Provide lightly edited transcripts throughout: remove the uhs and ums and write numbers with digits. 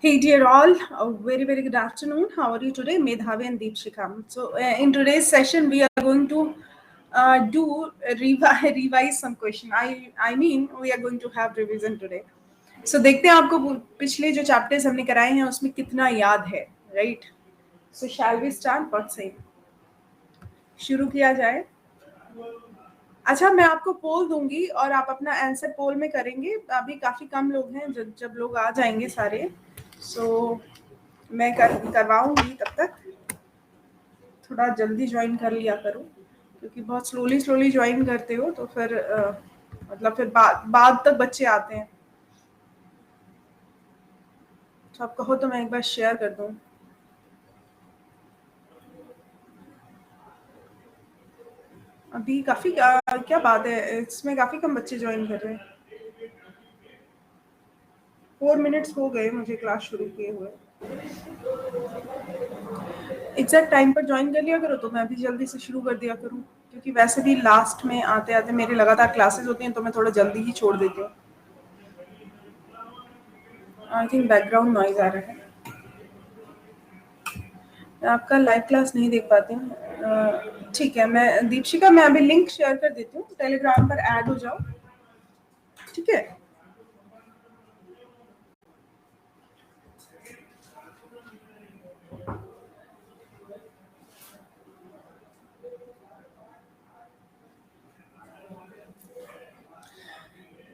Hey dear all, a very very good afternoon. How are you today? Medhavi and Deepshikha. So in today's session we are going to revise some question. I mean we are going to have revision today. So देखते हैं आपको पिछले जो chapters हमने कराए हैं उसमें कितना याद है, right? So shall we start? What say? शुरू किया जाए. अच्छा, मैं आपको पोल दूंगी और आप अपना आंसर पोल में करेंगे. अभी काफी कम लोग हैं. जब लोग आ जाएंगे सारे, सो मैं करवाऊंगी. तब तक थोड़ा जल्दी ज्वाइन कर लिया करो, क्योंकि बहुत स्लोली ज्वाइन करते हो तो फिर मतलब फिर बाद तक बच्चे आते हैं. तो आप कहो तो मैं एक बार शेयर कर दूं. अभी काफी क्या बात है, इसमें काफी कम बच्चे ज्वाइन कर रहे हैं. 4 मिनट्स हो गए मुझे क्लास शुरू किए हुए. एग्जैक्ट टाइम पर ज्वाइन कर लिया करो तो मैं भी जल्दी से शुरू कर दिया करूँ, क्योंकि वैसे भी लास्ट में आते आते मेरे लगातार क्लासेस होती हैं तो मैं थोड़ा जल्दी ही छोड़ देती हूँ. आई थिंक बैकग्राउंड नॉइज आ रहा है. मैं आपका लाइव क्लास नहीं देख पाती हूँ. ठीक है, मैं दीपशिका मैं अभी लिंक शेयर कर देती हूँ. टेलीग्राम पर ऐड हो जाओ, ठीक है.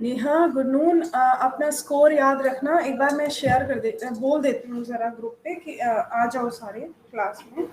Neha good noon. अपना स्कोर याद रखना. एक बार मैं शेयर बोल देती हूँ जरा ग्रुप पे कि आ जाओ सारे क्लास में.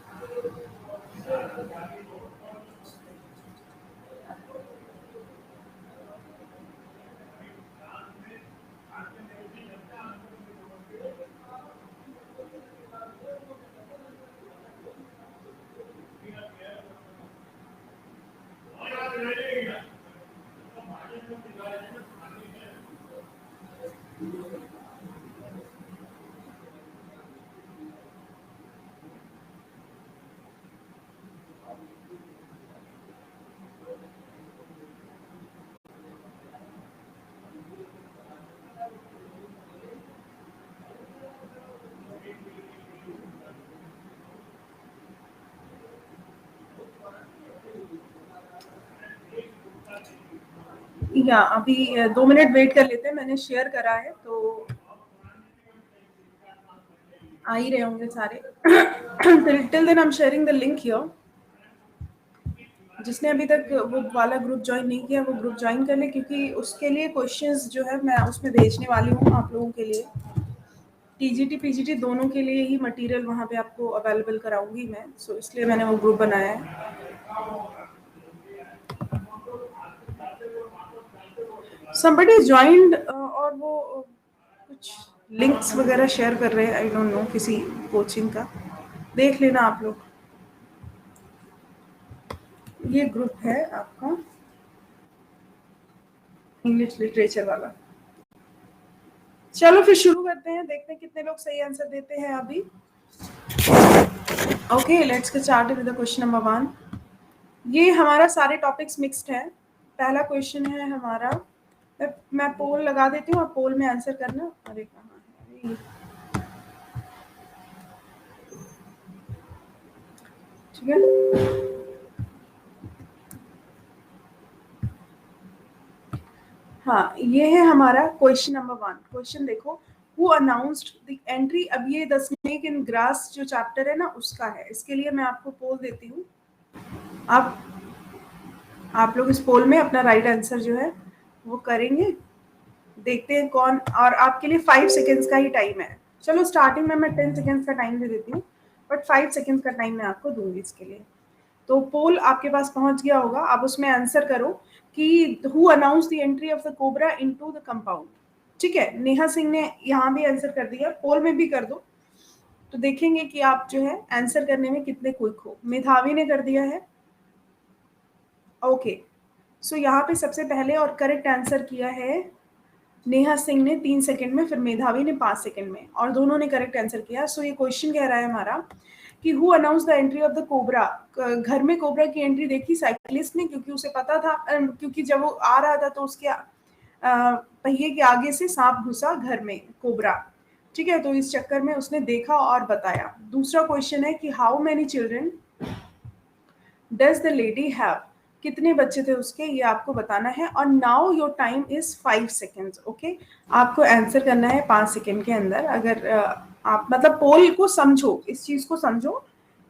या अभी 2 मिनट वेट कर लेते हैं. मैंने शेयर करा है तो आ ही रहे होंगे सारे. Till then I am sharing the link here. जिसने अभी तक वो वाला ग्रुप ज्वाइन नहीं किया वो ग्रुप ज्वाइन कर ले, क्योंकि उसके लिए क्वेश्चंस जो है मैं उसमें भेजने वाली हूँ आप लोगों के लिए. टीजीटी पीजीटी दोनों के लिए ही मटेरियल वहाँ पे आपको अवेलेबल कराऊंगी मैं. सो इसलिए मैंने वो ग्रुप बनाया है. somebody ज्वाइंड और वो कुछ लिंक्स वगैरह शेयर कर रहे हैं. आई डोंट नो किसी कोचिंग का. देख लेना आप लोग. ये ग्रुप है आपका इंग्लिश लिटरेचर वाला. चलो फिर शुरू करते हैं. देखते हैं कितने लोग सही आंसर देते हैं अभी. Okay, let's get started with the question number 1. ये हमारा सारे टॉपिक्स मिक्स्ड है. पहला क्वेश्चन है हमारा. मैं पोल लगा देती हूँ, आप पोल में आंसर करना. अरे कहाँ है, ठीक है. हाँ, ये है हमारा क्वेश्चन नंबर 1. क्वेश्चन देखो. Who announced the entry. अब ये द स्नेक इन ग्रास जो चैप्टर है ना उसका है. इसके लिए मैं आपको पोल देती हूँ. आप लोग इस पोल में अपना राइट आंसर जो है वो करेंगे. देखते हैं कौन. और आपके लिए 5 सेकेंड्स का ही टाइम है. चलो स्टार्टिंग में मैं 10 सेकेंड्स का टाइम दे देती हूँ, बट 5 सेकेंड्स का टाइम मैं आपको दूंगी इसके लिए. तो पोल आपके पास पहुंच गया होगा. आप उसमें आंसर करो कि who announce the entry of the cobra into the compound. ठीक है, नेहा सिंह ने यहाँ भी आंसर कर दिया. पोल में भी कर दो तो देखेंगे कि आप जो है आंसर करने में कितने क्विक हो. मेधावी ने कर दिया है. ओके, सो यहाँ पे सबसे पहले और करेक्ट आंसर किया है नेहा सिंह ने 3 सेकंड में, फिर मेधावी ने 5 सेकंड में, और दोनों ने करेक्ट आंसर किया. सो ये क्वेश्चन कह रहा है हमारा कि who announce the entry of the cobra. घर में कोबरा की एंट्री देखी साइकिलिस्ट ने, क्योंकि उसे पता था, क्योंकि जब वो आ रहा था तो उसके पहिए के आगे से सांप घुसा घर में, कोबरा. ठीक है, तो इस चक्कर में उसने देखा और बताया। दूसरा क्वेश्चन है कि how many children does the lady have, कितने बच्चे थे उसके, ये आपको बताना है। और now your time is 5 seconds. Okay, आपको आंसर करना है 5 सेकेंड के अंदर। अगर आप मतलब पोल को समझो, इस चीज को समझो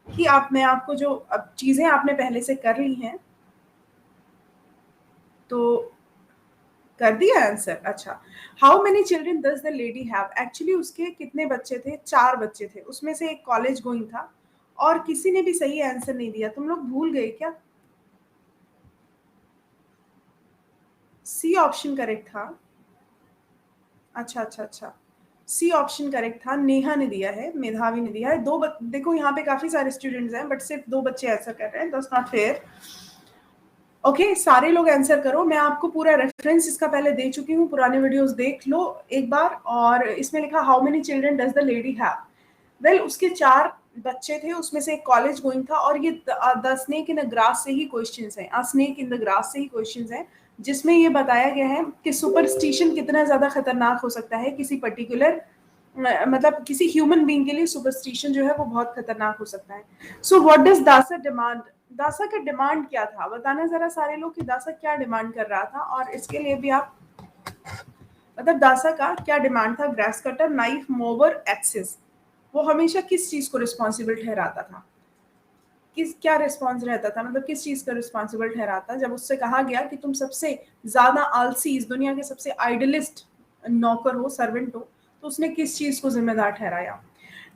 कि आप, मैं आपको जो अब चीजें आपने पहले से कर ली हैं, तो कर दिया आंसर। अच्छा, how many children does the lady have, actually उसके कितने बच्चे थे, 4 बच्चे थे, उसमें से एक कॉलेज गोइंग था। और किसी ने भी सही आंसर नहीं दिया, तुम लोग भूल गए क्या? सी ऑप्शन करेक्ट था। अच्छा अच्छा अच्छा, सी ऑप्शन करेक्ट था, नेहा ने दिया है, मेधावी ने दिया है। देखो यहाँ पे काफी सारे स्टूडेंट्स हैं, बट सिर्फ 2 बच्चे आंसर कर रहे हैं, दैट्स नॉट फेयर। ओके, सारे लोग आंसर करो। मैं आपको पूरा रेफरेंस इसका पहले दे चुकी हूँ, पुराने वीडियोस देख लो एक बार। और इसमें लिखा how many children does the lady have, well उसके 4 बच्चे थे, उसमें से एक कॉलेज गोइंग था। और ये the snake in the grass से ही क्वेश्चंस हैं, अ स्नेक इन द ग्रास से ही क्वेश्चंस हैं, जिसमें ये बताया गया है कि सुपरस्टिशन कितना ज्यादा खतरनाक हो सकता है किसी पर्टिकुलर, मतलब किसी ह्यूमन बीइंग के लिए सुपरस्टिशन जो है वो बहुत खतरनाक हो सकता है। सो व्हाट डज दासा डिमांड, दासा का डिमांड क्या था, बताना जरा सारे लोग कि दासा क्या डिमांड कर रहा था। और इसके लिए भी आप, मतलब दासा का क्या डिमांड था, grass cutter, knife, mower, axes, वो हमेशा किस चीज को रिस्पॉन्सिबल ठहराता था, किस क्या रिस्पॉन्स रहता था, मतलब किस चीज का रिस्पॉन्सिबल ठहराता, जब उससे कहा गया कि तुम सबसे ज्यादा आलसी, इस दुनिया के सबसे आइडलिस्ट नौकर हो, सर्वेंट हो, तो उसने किस चीज को जिम्मेदार ठहराया।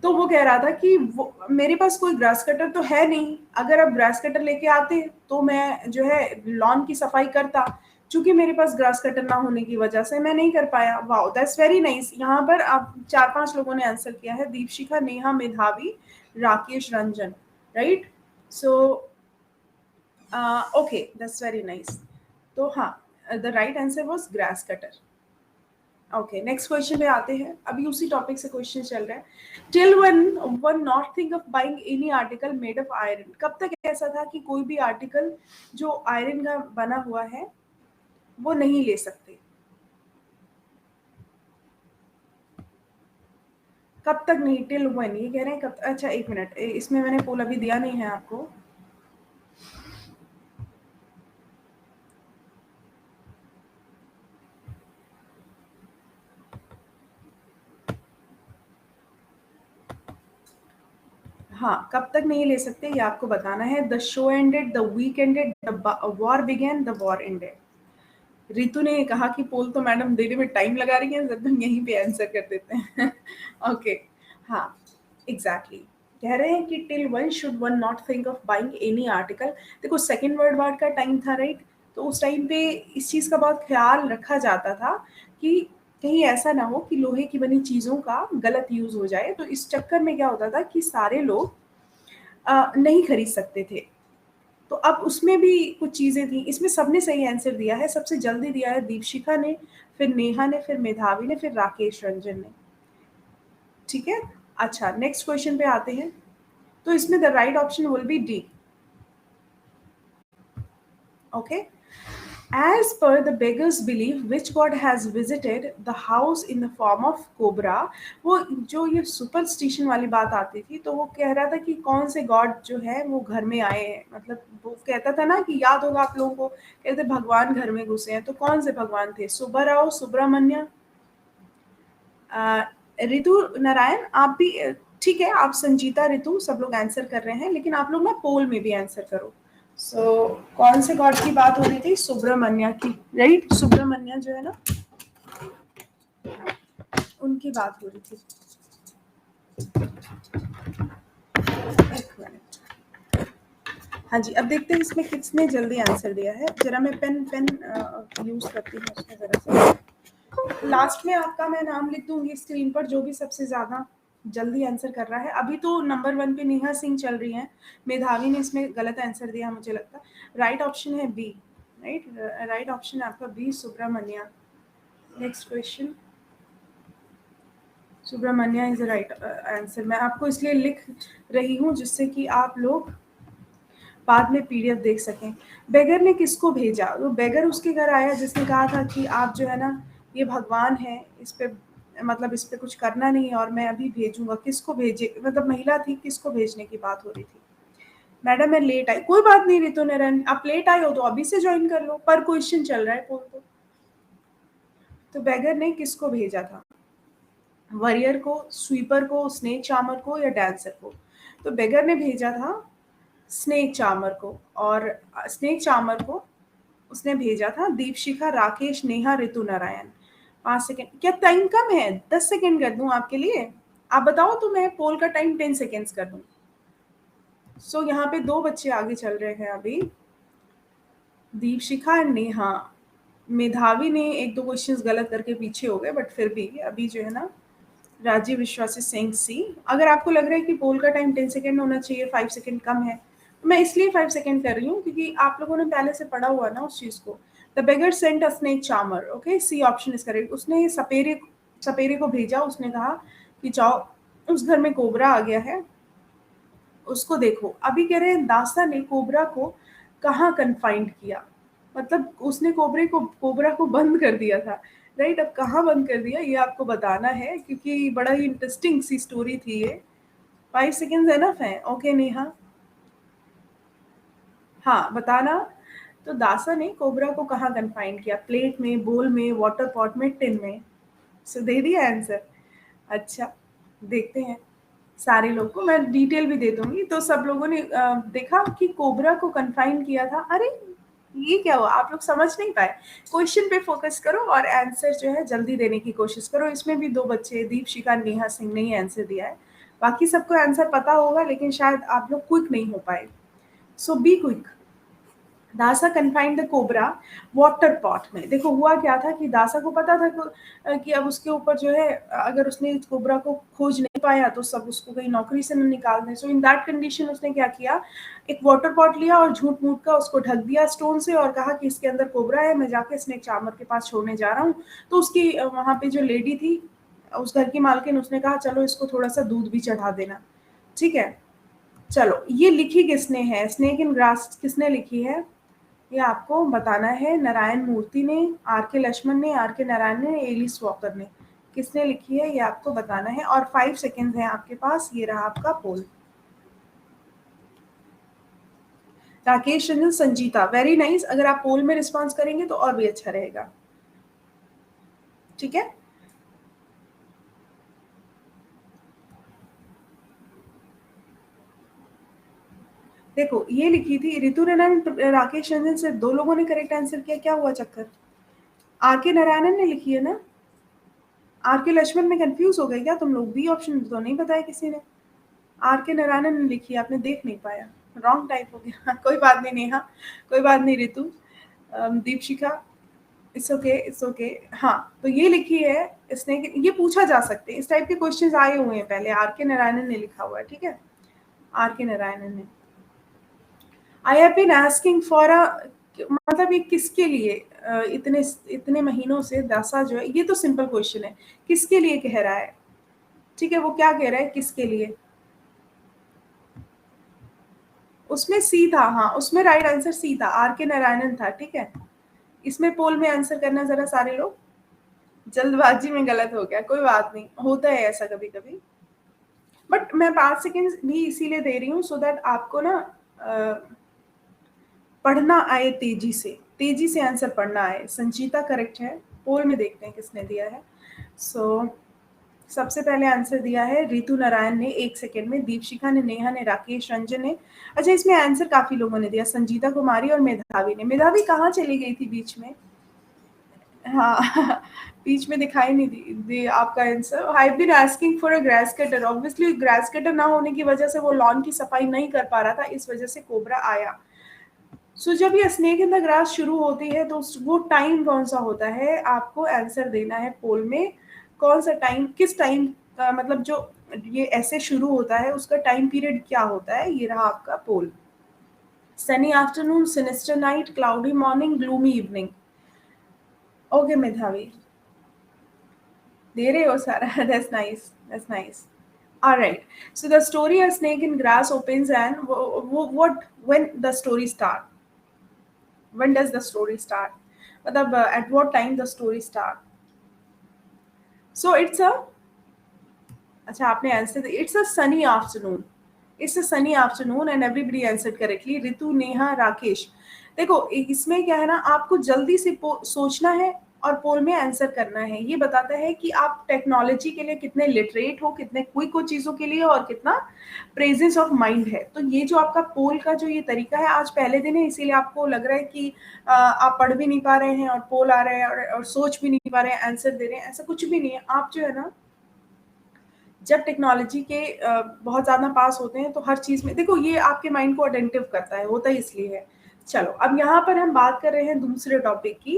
तो वो कह रहा था कि वो, मेरे पास कोई ग्रास कटर तो है नहीं, अगर आप ग्रास कटर लेके आते तो मैं जो है लॉन की सफाई करता, क्योंकि मेरे पास ग्रास कटर ना होने की वजह से मैं नहीं कर पाया। Wow, that's very nice. यहाँ पर आप 4-5 लोगों ने आंसर किया है, दीपशिखा, नेहा, मेधावी, Rakesh, Ranjan, right. So okay, that's very nice. तो हाँ, the right answer was grass cutter. Okay, next question पे आते हैं, अभी उसी टॉपिक से क्वेश्चन चल रहा है। Till one one not think of buying any article made of iron, कब तक ऐसा था कि कोई भी आर्टिकल जो आयरन का बना हुआ है वो नहीं ले सकते, कब तक नहीं, टिल वन ये कह रहे हैं कब। अच्छा एक मिनट, इसमें मैंने पोल अभी दिया नहीं है आपको। हाँ, कब तक नहीं ले सकते ये आपको बताना है। The show ended, the week ended, the war began, the war ended. Ritu ने कहा कि पोल तो मैडम देने में टाइम लगा रही है, जब हम यहीं पे आंसर कर देते हैं। ओके, हाँ एग्जैक्टली, कह रहे हैं कि till one should one not think of buying any article. देखो सेकेंड वर्ल्ड वॉर का टाइम था, राइट, तो उस टाइम पे इस चीज का बहुत ख्याल रखा जाता था कि कहीं ऐसा ना हो कि लोहे की बनी चीजों का गलत यूज हो जाए। तो इस चक्कर में क्या होता था कि सारे लोग नहीं खरीद सकते थे। तो अब उसमें भी कुछ चीजें थी, इसमें सबने सही आंसर दिया है, सबसे जल्दी दिया है दीपशिखा ने, फिर नेहा ने, फिर मेधावी ने, फिर राकेश रंजन ने। ठीक है, अच्छा नेक्स्ट क्वेश्चन पे आते हैं। तो इसमें the right option will be D. Okay, as per the beggar's belief which god has visited the house in the form of cobra, वो जो ये सुपरस्टिशन वाली बात आती थी, तो वो कह रहा था कि कौन से गॉड जो है वो घर में आए हैं, मतलब वो कहता था ना कि याद होगा आप लोगों को, कहते भगवान घर में घुसे हैं, तो कौन से भगवान थे, सुब्बाराव, सुब्रमण्य, ऋतु नारायण, आप भी ठीक है, आप संजीता, ऋतु, सब लोग आंसर कर रहे हैं, लेकिन आप लोग ना पोल में भी आंसर करो। सो कौन से गॉड की बात हो रही थी, सुब्रमण्य की, राइट, सुब्रमण्य जो है ना उनकी बात हो रही थी। एक मिनट, हाँ जी, अब देखते हैं इसमें किसने जल्दी आंसर दिया है। जरा मैं पेन पेन यूज करती हूँ उसमें, जरा सा लास्ट में आपका मैं नाम लिख दूंगी स्क्रीन पर, जो भी सबसे ज्यादा जल्दी आंसर कर रहा है। अभी तो नंबर 1 पे नेहा सिंह चल रही हैं, मेधावी ने इसमें गलत आंसर दिया मुझे लगता है। राइट ऑप्शन है बी, राइट, राइट ऑप्शन है आपका B, Subramanya. Next question, Subramanya is right answer. मैं आपको इसलिए लिख रही हूँ जिससे कि आप लोग बाद में पीडीएफ देख सकें। बेगर ने किसको भेजा, तो बेगर उसके घर आया जिसने कहा था कि आप जो है ना ये भगवान है, इस पे मतलब इस पे कुछ करना नहीं है और मैं अभी भेजूंगा, किसको भेजे, मतलब महिला थी, किसको भेजने की बात हो रही थी। मैडम मैं लेट आई, कोई बात नहीं रितु नारायण, आप लेट आए हो तो अभी से ज्वाइन कर लो, पर क्वेश्चन चल रहा है पोल तो बैगर ने किसको भेजा था, वॉरियर को, स्वीपर को, स्नेक चार्मर को या डांसर को। तो बेगर ने भेजा था स्नेक चार्मर को, और स्नेक चार्मर को उसने भेजा था दीपशिखा, राकेश, नेहा, ऋतु नारायण। 5 सेकेंड, क्या टाइम कम है? 10 सेकेंड कर दूं आपके लिए? आप बताओ तो मैं पोल का टाइम 10 सेकेंड्स कर दूं। सो यहाँ पे 2 बच्चे आगे चल रहे हैं अभी, दीपशिखा और नेहा। मेधावी ने 1-2 क्वेश्चंस गलत करके पीछे हो गए, बट फिर भी अभी जो है ना, राजीव विश्वासी सिंह सी। अगर आपको लग रहा है कि पोल का टाइम 10 सेकेंड होना चाहिए, 5 सेकेंड कम है, तो मैं इसलिए 5 सेकेंड कर रही हूँ क्योंकि आप लोगों ने पहले से पढ़ा हुआ ना उस चीज को। The beggar sent a snake charmer, okay, C option is correct. उसने सपेरे सपेरे को भेजा, उसने कहा कि जाओ उस घर में कोबरा आ गया है, उसको देखो। अभी कह रहे हैं दासा ने कोबरा को कहाँ कन्फाइंड किया, मतलब उसने कोबरा को बंद कर दिया था, राइट। अब कहाँ बंद कर दिया ये आपको बताना है, क्योंकि बड़ा ही इंटरेस्टिंग सी स्टोरी थी ये। 5 सेकेंड्स एनफ है, ओके नेहा? हाँ बताना। तो दासा ने कोबरा को कहाँ कन्फाइंड किया, प्लेट में, बोल में, वाटर पॉट में, टिन में? सो दे दिया आंसर। अच्छा, देखते हैं सारे लोग को मैं डिटेल भी दे दूंगी। तो सब लोगों ने देखा कि कोबरा को कन्फाइन किया था। अरे ये क्या हुआ, आप लोग समझ नहीं पाए। क्वेश्चन पे फोकस करो और आंसर जो है जल्दी देने की कोशिश करो। इसमें भी 2 बच्चे, दीपशिखा, नेहा सिंह ने ही आंसर दिया है। बाकी सबको आंसर पता होगा, लेकिन शायद आप लोग क्विक नहीं हो पाए। सो बी क्विक। दासा confined the cobra water pot में। देखो हुआ क्या था कि दासा को पता था कि अब उसके ऊपर जो है, अगर उसने कोबरा को खोज नहीं पाया तो सब उसको कहीं नौकरी से न निकाल दें। सो इन दैट कंडीशन उसने क्या किया, एक वाटर पॉट लिया और झूठ मूठ का उसको ढक दिया स्टोन से, और कहा कि इसके अंदर कोबरा है, मैं जाके स्नेक चार्मर के पास छोड़ने जा रहा हूँ। तो उसकी वहां पे जो लेडी थी, उस घर की मालकिन, उसने कहा चलो इसको थोड़ा सा दूध भी चढ़ा देना, ठीक है। चलो ये लिखी किसने है, स्नेक इन ग्रास किसने लिखी है, ये आपको बताना है। नारायण मूर्ति ने, आर के लक्ष्मण ने, आर के नारायण ने, एलिस वॉकर ने, किसने लिखी है ये आपको बताना है। और 5 सेकेंड है आपके पास, ये रहा आपका poll. Rakesh Ranjan, Sanjeeta, very nice. अगर आप पोल में रिस्पॉन्स करेंगे तो और भी अच्छा रहेगा, ठीक है। देखो ये लिखी थी ऋतु नारायण, राकेश रंजन से 2 लोगों ने करेक्ट आंसर किया, क्या हुआ चक्कर? आर के नारायणन ने लिखी है ना, आर के लक्ष्मण में कंफ्यूज हो गए क्या तुम लोग? बी ऑप्शन तो नहीं बताया किसी ने। आर के नारायणन ने लिखी, आपने देख नहीं पाया, रॉन्ग टाइप हो गया। कोई बात नहीं नेहा, कोई बात नहीं Ritu, Deepshikha, it's okay, it's okay. हाँ तो ये लिखी है इसने, ये पूछा जा सकते हैं, इस टाइप के क्वेश्चंस आए हुए हैं पहले। आर के नारायणन ने लिखा हुआ है, ठीक है, आर के नारायणन ने। I have been asking for a, मतलब ये किसके लिए, इतने इतने महीनों से दासा जो है, ये तो सिंपल क्वेश्चन है, किसके लिए कह रहा है, ठीक है। वो क्या कह रहा है, किसके लिए? उसमें सी था, हाँ उसमें राइट आंसर सी था, आर के नारायणन था, ठीक है। इसमें पोल में आंसर करना जरा सारे लोग, जल्दबाजी में गलत हो गया, कोई बात नहीं, होता है ऐसा कभी कभी। बट मैं 5 सेकेंड भी इसीलिए दे रही हूँ सो दैट आपको ना पढ़ना आए, तेजी से आंसर पढ़ना आए। संचिता करेक्ट है, पोल में देखते हैं किसने दिया है। सो सबसे पहले आंसर दिया है रितु नारायण ने 1 सेकेंड में, दीपशिखा ने, नेहा ने, राकेश रंजन ने। अच्छा इसमें आंसर काफी लोगों ने दिया, संजीता कुमारी और मेधावी ने। मेधावी कहाँ चली गई थी बीच में? हाँ बीच में दिखाई नहीं दी आपका answer. I been asking for a grass cutter, obviously grass cutter ना होने की वजह से वो लॉन की सफाई नहीं कर पा रहा था, इस वजह से कोबरा आया। सो जब ये स्नेक इन द ग्रास शुरू होती है तो वो टाइम कौन सा होता है, आपको आंसर देना है पोल में। कौन सा टाइम, किस टाइम का मतलब जो ये ऐसे शुरू होता है उसका टाइम पीरियड क्या होता है, ये रहा आपका poll. Sunny afternoon, sinister night, cloudy morning, gloomy evening. Okay Medhavi, दे रहे हो सारा। That's nice, that's nice. Alright, so the story A Snake in Grass opens and what when the story start? When does the story start? मतलब at what time the story start? So it's a, अच्छा आपने answer, it's a Sunny afternoon, it's a Sunny afternoon and everybody answered correctly, Ritu, Neha, Rakesh. देखो इसमें क्या है ना, आपको जल्दी से सोचना है और पोल में आंसर करना है। ये बताता है कि आप टेक्नोलॉजी के लिए कितने लिटरेट हो, कितने क्विक हो चीज़ों के लिए, और कितना प्रेजेंस ऑफ माइंड है। तो ये जो आपका पोल का जो ये तरीका है, आज पहले दिन है इसीलिए आपको लग रहा है कि आप पढ़ भी नहीं पा रहे हैं और पोल आ रहे हैं और सोच भी नहीं पा रहे हैं, आंसर दे रहे हैं, ऐसा कुछ भी नहीं है। आप जो है ना, जब टेक्नोलॉजी के बहुत ज़्यादा पास होते हैं तो हर चीज़ में देखो ये आपके माइंड को अटेंटिव करता है, होता ही इसलिए है। चलो अब यहाँ पर हम बात कर रहे हैं दूसरे टॉपिक की,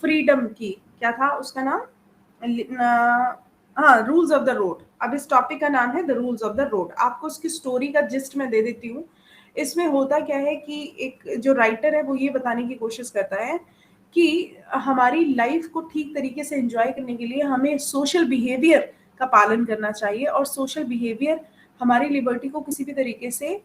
फ्रीडम की। क्या था उसका नाम? हाँ, रूल्स ऑफ द रोड। अब इस टॉपिक का नाम है the rules of the road. आपको उसकी स्टोरी का जिस्ट मैं दे देती हूँ। इसमें होता क्या है कि एक जो राइटर है वो ये बताने की कोशिश करता है कि हमारी लाइफ को ठीक तरीके से एंजॉय करने के लिए हमें सोशल बिहेवियर का पालन करना चाहिए, और सोशल बिहेवियर हमारी लिबर्टी को किसी भी तरीके से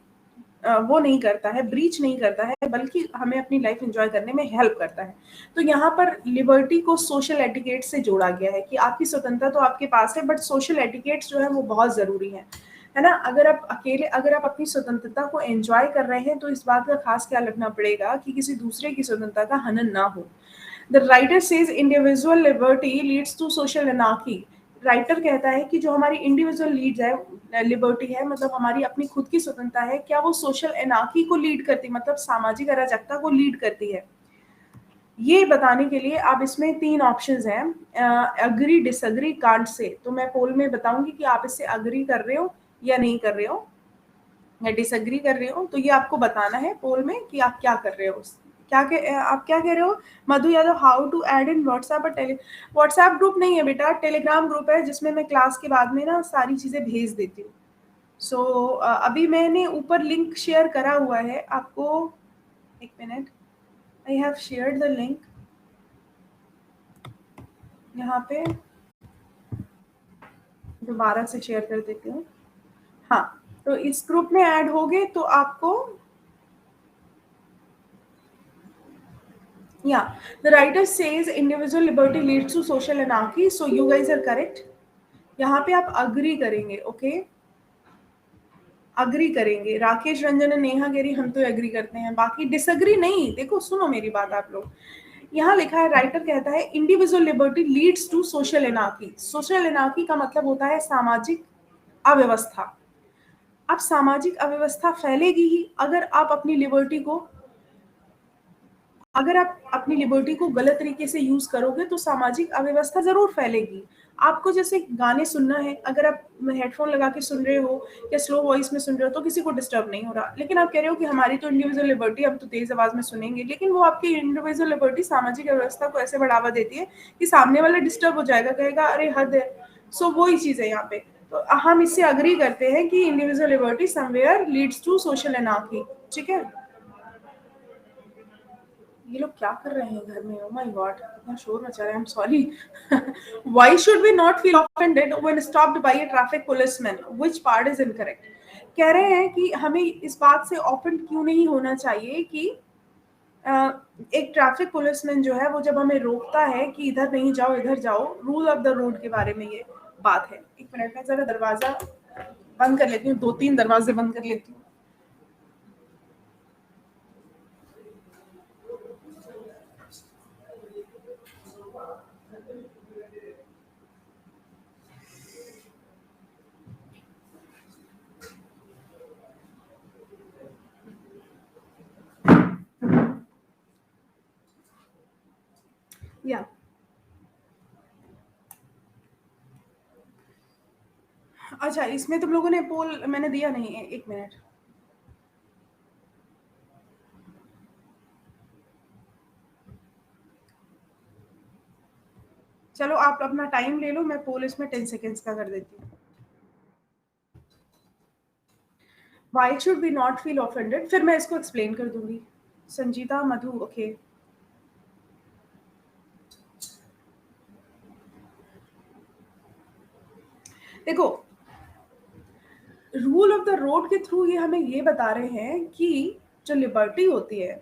वो नहीं करता है, ब्रीच नहीं करता है, बल्कि हमें अपनी लाइफ एंजॉय करने में हेल्प करता है। तो यहाँ पर लिबर्टी को सोशल एटिकेट से जोड़ा गया है कि आपकी स्वतंत्रता तो आपके पास है, बट सोशल एटिकेट्स जो है वो बहुत ज़रूरी है ना। अगर आप अकेले, अगर आप अपनी स्वतंत्रता को एंजॉय कर रहे हैं तो इस बात का खास ख्याल रखना पड़ेगा कि किसी दूसरे की स्वतंत्रता का हनन ना हो। The writer says individual liberty leads to social anarchy. Writer कहता है कि जो हमारी इंडिविजुअल लीड है, लिबर्टी है, मतलब हमारी अपनी खुद की स्वतंत्रता है, क्या वो सोशल एनार्की को लीड करती, मतलब सामाजिक अराजकता को लीड करती है? ये बताने के लिए अब इसमें 3 ऑप्शंस हैं, एग्री, डिसएग्री, कांट से। तो मैं पोल में बताऊंगी कि आप इससे एग्री कर रहे हो या नहीं कर रहे हो, या डिसएग्री कर रहे हो। तो ये आपको बताना है पोल में कि आप क्या कर रहे हो, आप क्या कह रहे हो। Madhu Yadav, how to add in WhatsApp और टेली। व्हाट्सएप ग्रुप नहीं है बेटा, टेलीग्राम ग्रुप है जिसमें मैं क्लास के बाद में ना सारी चीज़ें भेज देती हूँ। सो अभी मैंने ऊपर लिंक शेयर करा हुआ है आपको, एक minute, I have shared the link यहाँ पे, दोबारा से शेयर कर देती हूँ। हाँ, तो इस ग्रुप में ऐड हो गए तो आपको, yeah, the writer says individual liberty leads to social anarchy, so you guys are correct. यहाँ पे आप अग्री करेंगे, ओके, अग्री करेंगे। राकेश, रंजन और नेहा कह रही हम तो एग्री करते हैं, बाकी डिसएग्री नहीं। देखो सुनो मेरी बात आप लोग, यहाँ लिखा है, राइटर कहता है individual liberty leads to social anarchy. Social anarchy का मतलब होता है सामाजिक अव्यवस्था। अब सामाजिक अव्यवस्था फैलेगी ही अगर आप अपनी लिबर्टी को, अगर आप अपनी लिबर्टी को गलत तरीके से यूज करोगे तो सामाजिक अव्यवस्था जरूर फैलेगी। आपको जैसे गाने सुनना है, अगर आप हेडफोन लगा के सुन रहे हो या स्लो वॉइस में सुन रहे हो तो किसी को डिस्टर्ब नहीं हो रहा, लेकिन आप कह रहे हो कि हमारी तो इंडिविजुअल लिबर्टी, हम तो तेज आवाज में सुनेंगे, लेकिन वो आपकी इंडिविजुअल लिबर्टी सामाजिक व्यवस्था को ऐसे बढ़ावा देती है कि सामने वाला डिस्टर्ब हो जाएगा, कहेगा अरे हद है। सो वही चीज है यहाँ पे। तो हम इससे अग्री करते हैं कि individual liberty somewhere leads to social anarchy. ठीक है, ये लोग क्या कर रहे हैं घर में? ओह माय गॉड, इतना शोर मचा रहे हैं। I am sorry. Why should we not feel offended when stopped by a traffic policeman, which part is incorrect? कह रहे हैं कि हमें इस बात से ऑफेंड क्यों नहीं होना चाहिए कि अ, एक ट्रैफिक पुलिसमैन जो है वो जब हमें रोकता है कि इधर नहीं जाओ इधर जाओ, रूल ऑफ द रोड के बारे में ये बात है। एक मिनट में जरा दरवाजा बंद कर लेती हूँ, 2-3 दरवाजे बंद कर लेती हूँ। या अच्छा, इसमें तुम लोगों ने पोल मैंने दिया नहीं है, एक मिनट। चलो आप अपना टाइम ले लो, मैं पोल इसमें 10 सेकेंड्स का कर देती हूँ। Why should be not feel offended, फिर मैं इसको एक्सप्लेन कर दूंगी। संजीता, मधु, ओके। देखो, रूल ऑफ द रोड के थ्रू ये हमें ये बता रहे हैं कि जो लिबर्टी होती है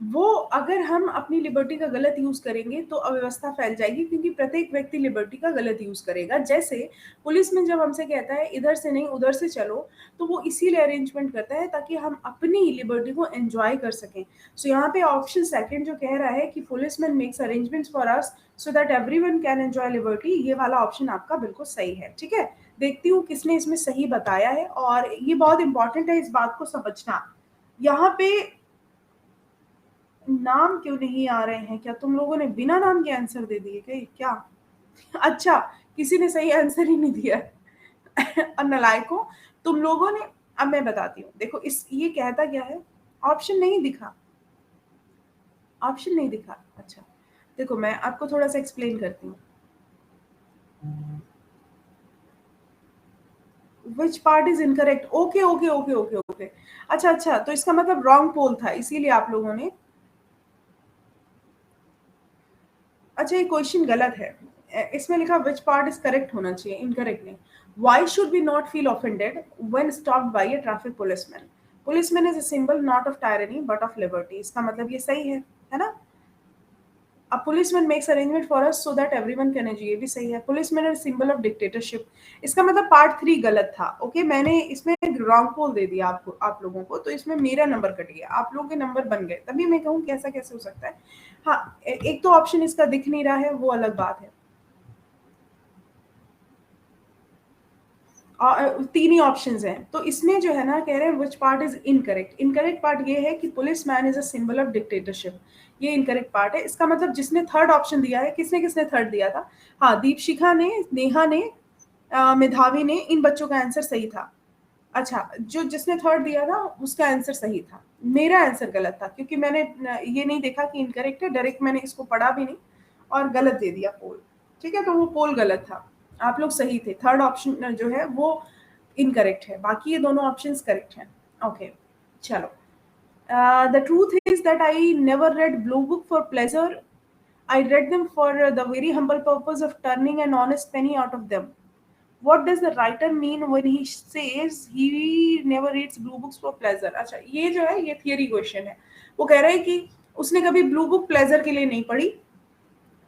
वो अगर हम अपनी लिबर्टी का गलत यूज करेंगे तो अव्यवस्था फैल जाएगी, क्योंकि प्रत्येक व्यक्ति लिबर्टी का गलत यूज करेगा। जैसे पुलिस में जब हमसे कहता है इधर से नहीं उधर से चलो, तो वो इसीलिए अरेंजमेंट करता है ताकि हम अपनी लिबर्टी को एंजॉय कर सकें। सो यहाँ पे ऑप्शन सेकंड जो कह रहा है कि policeman makes arrangements for us so that everyone can enjoy liberty, ये वाला ऑप्शन आपका बिल्कुल सही है। ठीक है, देखती हूँ किसने इसमें सही बताया है, और ये बहुत इंपॉर्टेंट है इस बात को समझना। यहाँ पे नाम क्यों नहीं आ रहे हैं? क्या तुम लोगों ने बिना नाम के आंसर दे दिए क्या? अच्छा, किसी ने सही आंसर ही नहीं दिया। और नालायकों, तुम लोगों ने, अब मैं बताती हूँ, देखो इस ये कहता क्या है, ऑप्शन नहीं दिखा, ऑप्शन नहीं दिखा। अच्छा, देखो मैं आपको थोड़ा सा एक्सप्लेन करती हूँ। Which part is incorrect? Okay okay okay okay okay, अच्छा अच्छा, तो इसका मतलब रॉन्ग पोल था, इसीलिए आप लोगों ने, अच्छा ये क्वेश्चन गलत है। इसमें लिखा विच पार्ट इज करेक्ट होना चाहिए, इनकरेक्ट नहीं। Why should we not feel offended when stopped by a traffic policeman? Policeman is a symbol not of tyranny but of liberty, इसका मतलब ये सही है ना? A policeman makes arrangement for us so that everyone can enjoy, ये भी सही है। Policeman is symbol of dictatorship, इसका मतलब पार्ट 3 गलत था। ओके, मैंने इसमें रॉन्ग पोल दे दिया आपको, आप लोगों को, तो इसमें मेरा नंबर कट गया, आप लोगों के नंबर बन गए, तभी मैं कहूँ कैसा कैसे हो सकता है। हाँ, एक तो ऑप्शन इसका दिख नहीं रहा है, वो अलग बात है। तीन ही ऑप्शंस हैं, तो इसमें जो है ना कह रहे हैं which part is incorrect. Incorrect part ये है कि police man is a symbol of dictatorship, ये इनकरेक्ट पार्ट है। इसका मतलब जिसने थर्ड ऑप्शन दिया है, किसने किसने थर्ड दिया था? हाँ, दीपशिखा ने, नेहा ने, मेधावी ने, इन बच्चों का आंसर सही था। अच्छा, जो जिसने थर्ड दिया था उसका आंसर सही था, मेरा आंसर गलत था, क्योंकि मैंने ये नहीं देखा कि इनकरेक्ट है, डायरेक्ट मैंने इसको पढ़ा भी नहीं और गलत दे दिया पोल। ठीक है, तो वो पोल गलत था, आप लोग सही थे। थर्ड ऑप्शन जो है वो इनकरेक्ट है, बाकी ये दोनों ऑप्शंस करेक्ट हैं। ओके, चलो। The truth is that I never red blue book for pleasure, I read them for the very humble purpose of turning an honest penny out of them. What does the writer mean when he says he never reads blue books for pleasure? अच्छा, ये जो है ये theory question है। वो कह रहा है कि उसने कभी ब्लू बुक प्लेजर के लिए नहीं पढ़ी।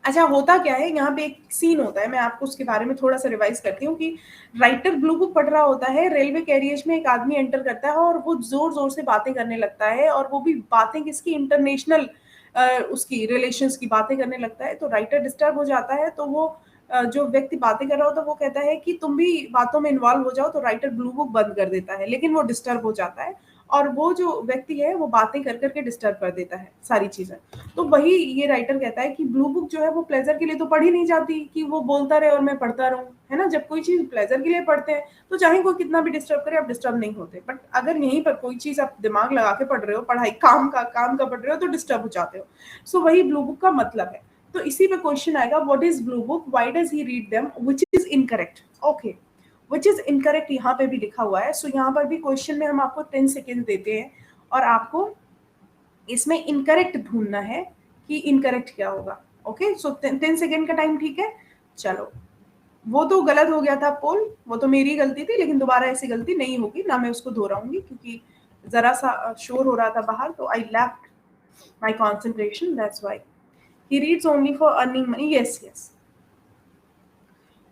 अच्छा, होता क्या है, यहाँ पे एक सीन होता है, मैं आपको उसके बारे में थोड़ा सा रिवाइज करती हूँ कि राइटर ब्लू बुक पढ़ रहा होता है, रेलवे कैरियज में एक आदमी एंटर करता है और वो जोर जोर से बातें करने लगता है, और वो भी बातें किसकी, इंटरनेशनल उसकी रिलेशंस की बातें करने लगता है। तो राइटर डिस्टर्ब हो जाता है, तो वो जो व्यक्ति बातें कर रहा होता है वो कहता है कि तुम भी बातों में इन्वॉल्व हो जाओ, तो राइटर ब्लू बुक बंद कर देता है, लेकिन वो डिस्टर्ब हो जाता है, और वो जो व्यक्ति है वो बातें कर करके डिस्टर्ब कर देता है सारी चीजें। तो वही ये राइटर कहता है कि ब्लू बुक जो है वो प्लेजर के लिए तो पढ़ी नहीं जाती कि वो बोलता रहे और मैं पढ़ता रहूं, है ना? जब कोई चीज प्लेजर के लिए पढ़ते हैं तो चाहे कोई कितना भी डिस्टर्ब करे आप डिस्टर्ब नहीं होते, बट अगर यहीं पर कोई चीज आप दिमाग लगा के पढ़ रहे हो, पढ़ाई काम का पढ़ रहे हो, तो डिस्टर्ब हो जाते हो। सो वही ब्लू बुक का मतलब है। तो इसी पे क्वेश्चन आएगा, what is blue book, why does he read them, which is incorrect. Okay, which is incorrect यहाँ पे भी लिखा हुआ है। सो यहाँ पर भी क्वेश्चन में हम आपको 10 सेकेंड देते हैं और आपको इसमें इनकरेक्ट ढूंढना है कि इनकरेक्ट क्या होगा। ओके, सो 10 सेकेंड का टाइम, ठीक है? चलो, वो तो गलत हो गया था पोल, वो तो मेरी गलती थी, लेकिन दोबारा ऐसी गलती नहीं होगी ना, मैं उसको दोहराऊंगी, क्योंकि जरा सा शोर हो रहा था बाहर, तो I left my concentration, that's why. He reads only for earning money, yes yes.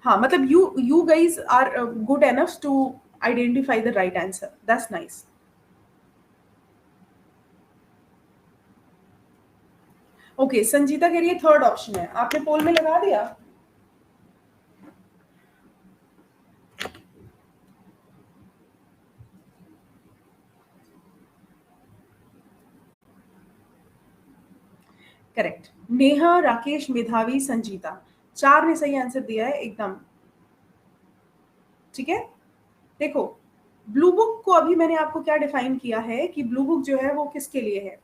हाँ, मतलब you guys are good enough to identify the right answer, that's nice. Okay, Sanjeeta कह रही है थर्ड ऑप्शन है, आपने पोल में लगा दिया? करेक्ट, नेहा, राकेश, मेधावी, संजीता, चार ने सही आंसर दिया है एकदम। ठीक है, देखो ब्लू बुक को अभी मैंने आपको क्या डिफाइन किया है कि ब्लू बुक जो है वो किसके लिए है,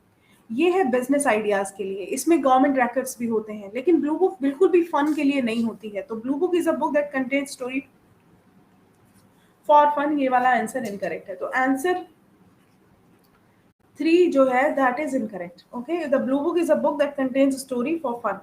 ये है बिजनेस आइडियाज के लिए, इसमें गवर्नमेंट रेकॉर्ड्स भी होते हैं, लेकिन ब्लू बुक बिल्कुल भी फन के लिए नहीं होती है। तो blue book is a book that contains story for fun, ये वाला आंसर इनकरेक्ट है। तो आंसर 3 जो है that is incorrect. Okay, the blue book is a book that contains story for fun.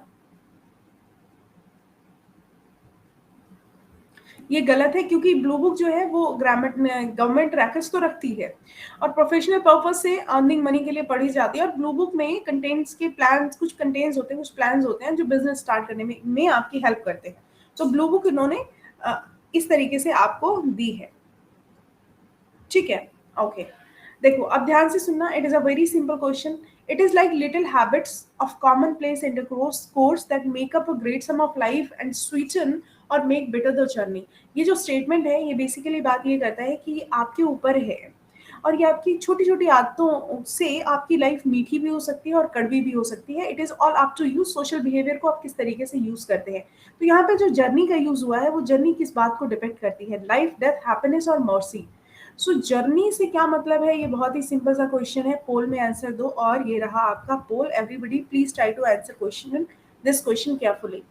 ये गलत है, क्योंकि ब्लू बुक जो है वो गवर्नमेंट रैकेट्स तो रखती है और प्रोफेशनल पर्पस से अर्निंग मनी के लिए पढ़ी जाती है। और ब्लू बुक में कंटेंट्स के प्लान्स, कुछ कंटेंट्स होते हैं, कुछ प्लान्स होते हैं जो बिजनेस स्टार्ट करने में आपकी हेल्प करते हैं। तो ब्लू बुक इन्होंने इस तरीके से आपको दी है, ठीक है। ओके, देखो अब ध्यान से सुनना। It is a very simple question. It is like little habits of common place in the course that make up a great sum of life and sweeten और मेक बेटर द जर्नी। ये जो statement है, ये basically बात ये करता है कि आपके ऊपर है, और ये आपकी छोटी छोटी आदतों से आपकी लाइफ मीठी भी हो सकती है और कड़वी भी हो सकती है। It is all up to you, social behaviour को आप किस तरीके से यूज करते हैं। तो यहाँ पे जो जर्नी का यूज हुआ है, वो जर्नी किस बात को डिपेक्ट करती है, लाइफ, डेथ, हैप्पीनेस और मर्सी। सो जर्नी से क्या मतलब है, ये बहुत ही सिंपल सा क्वेश्चन है। पोल में आंसर दो, और ये रहा आपका poll. Everybody please try to answer question this question carefully.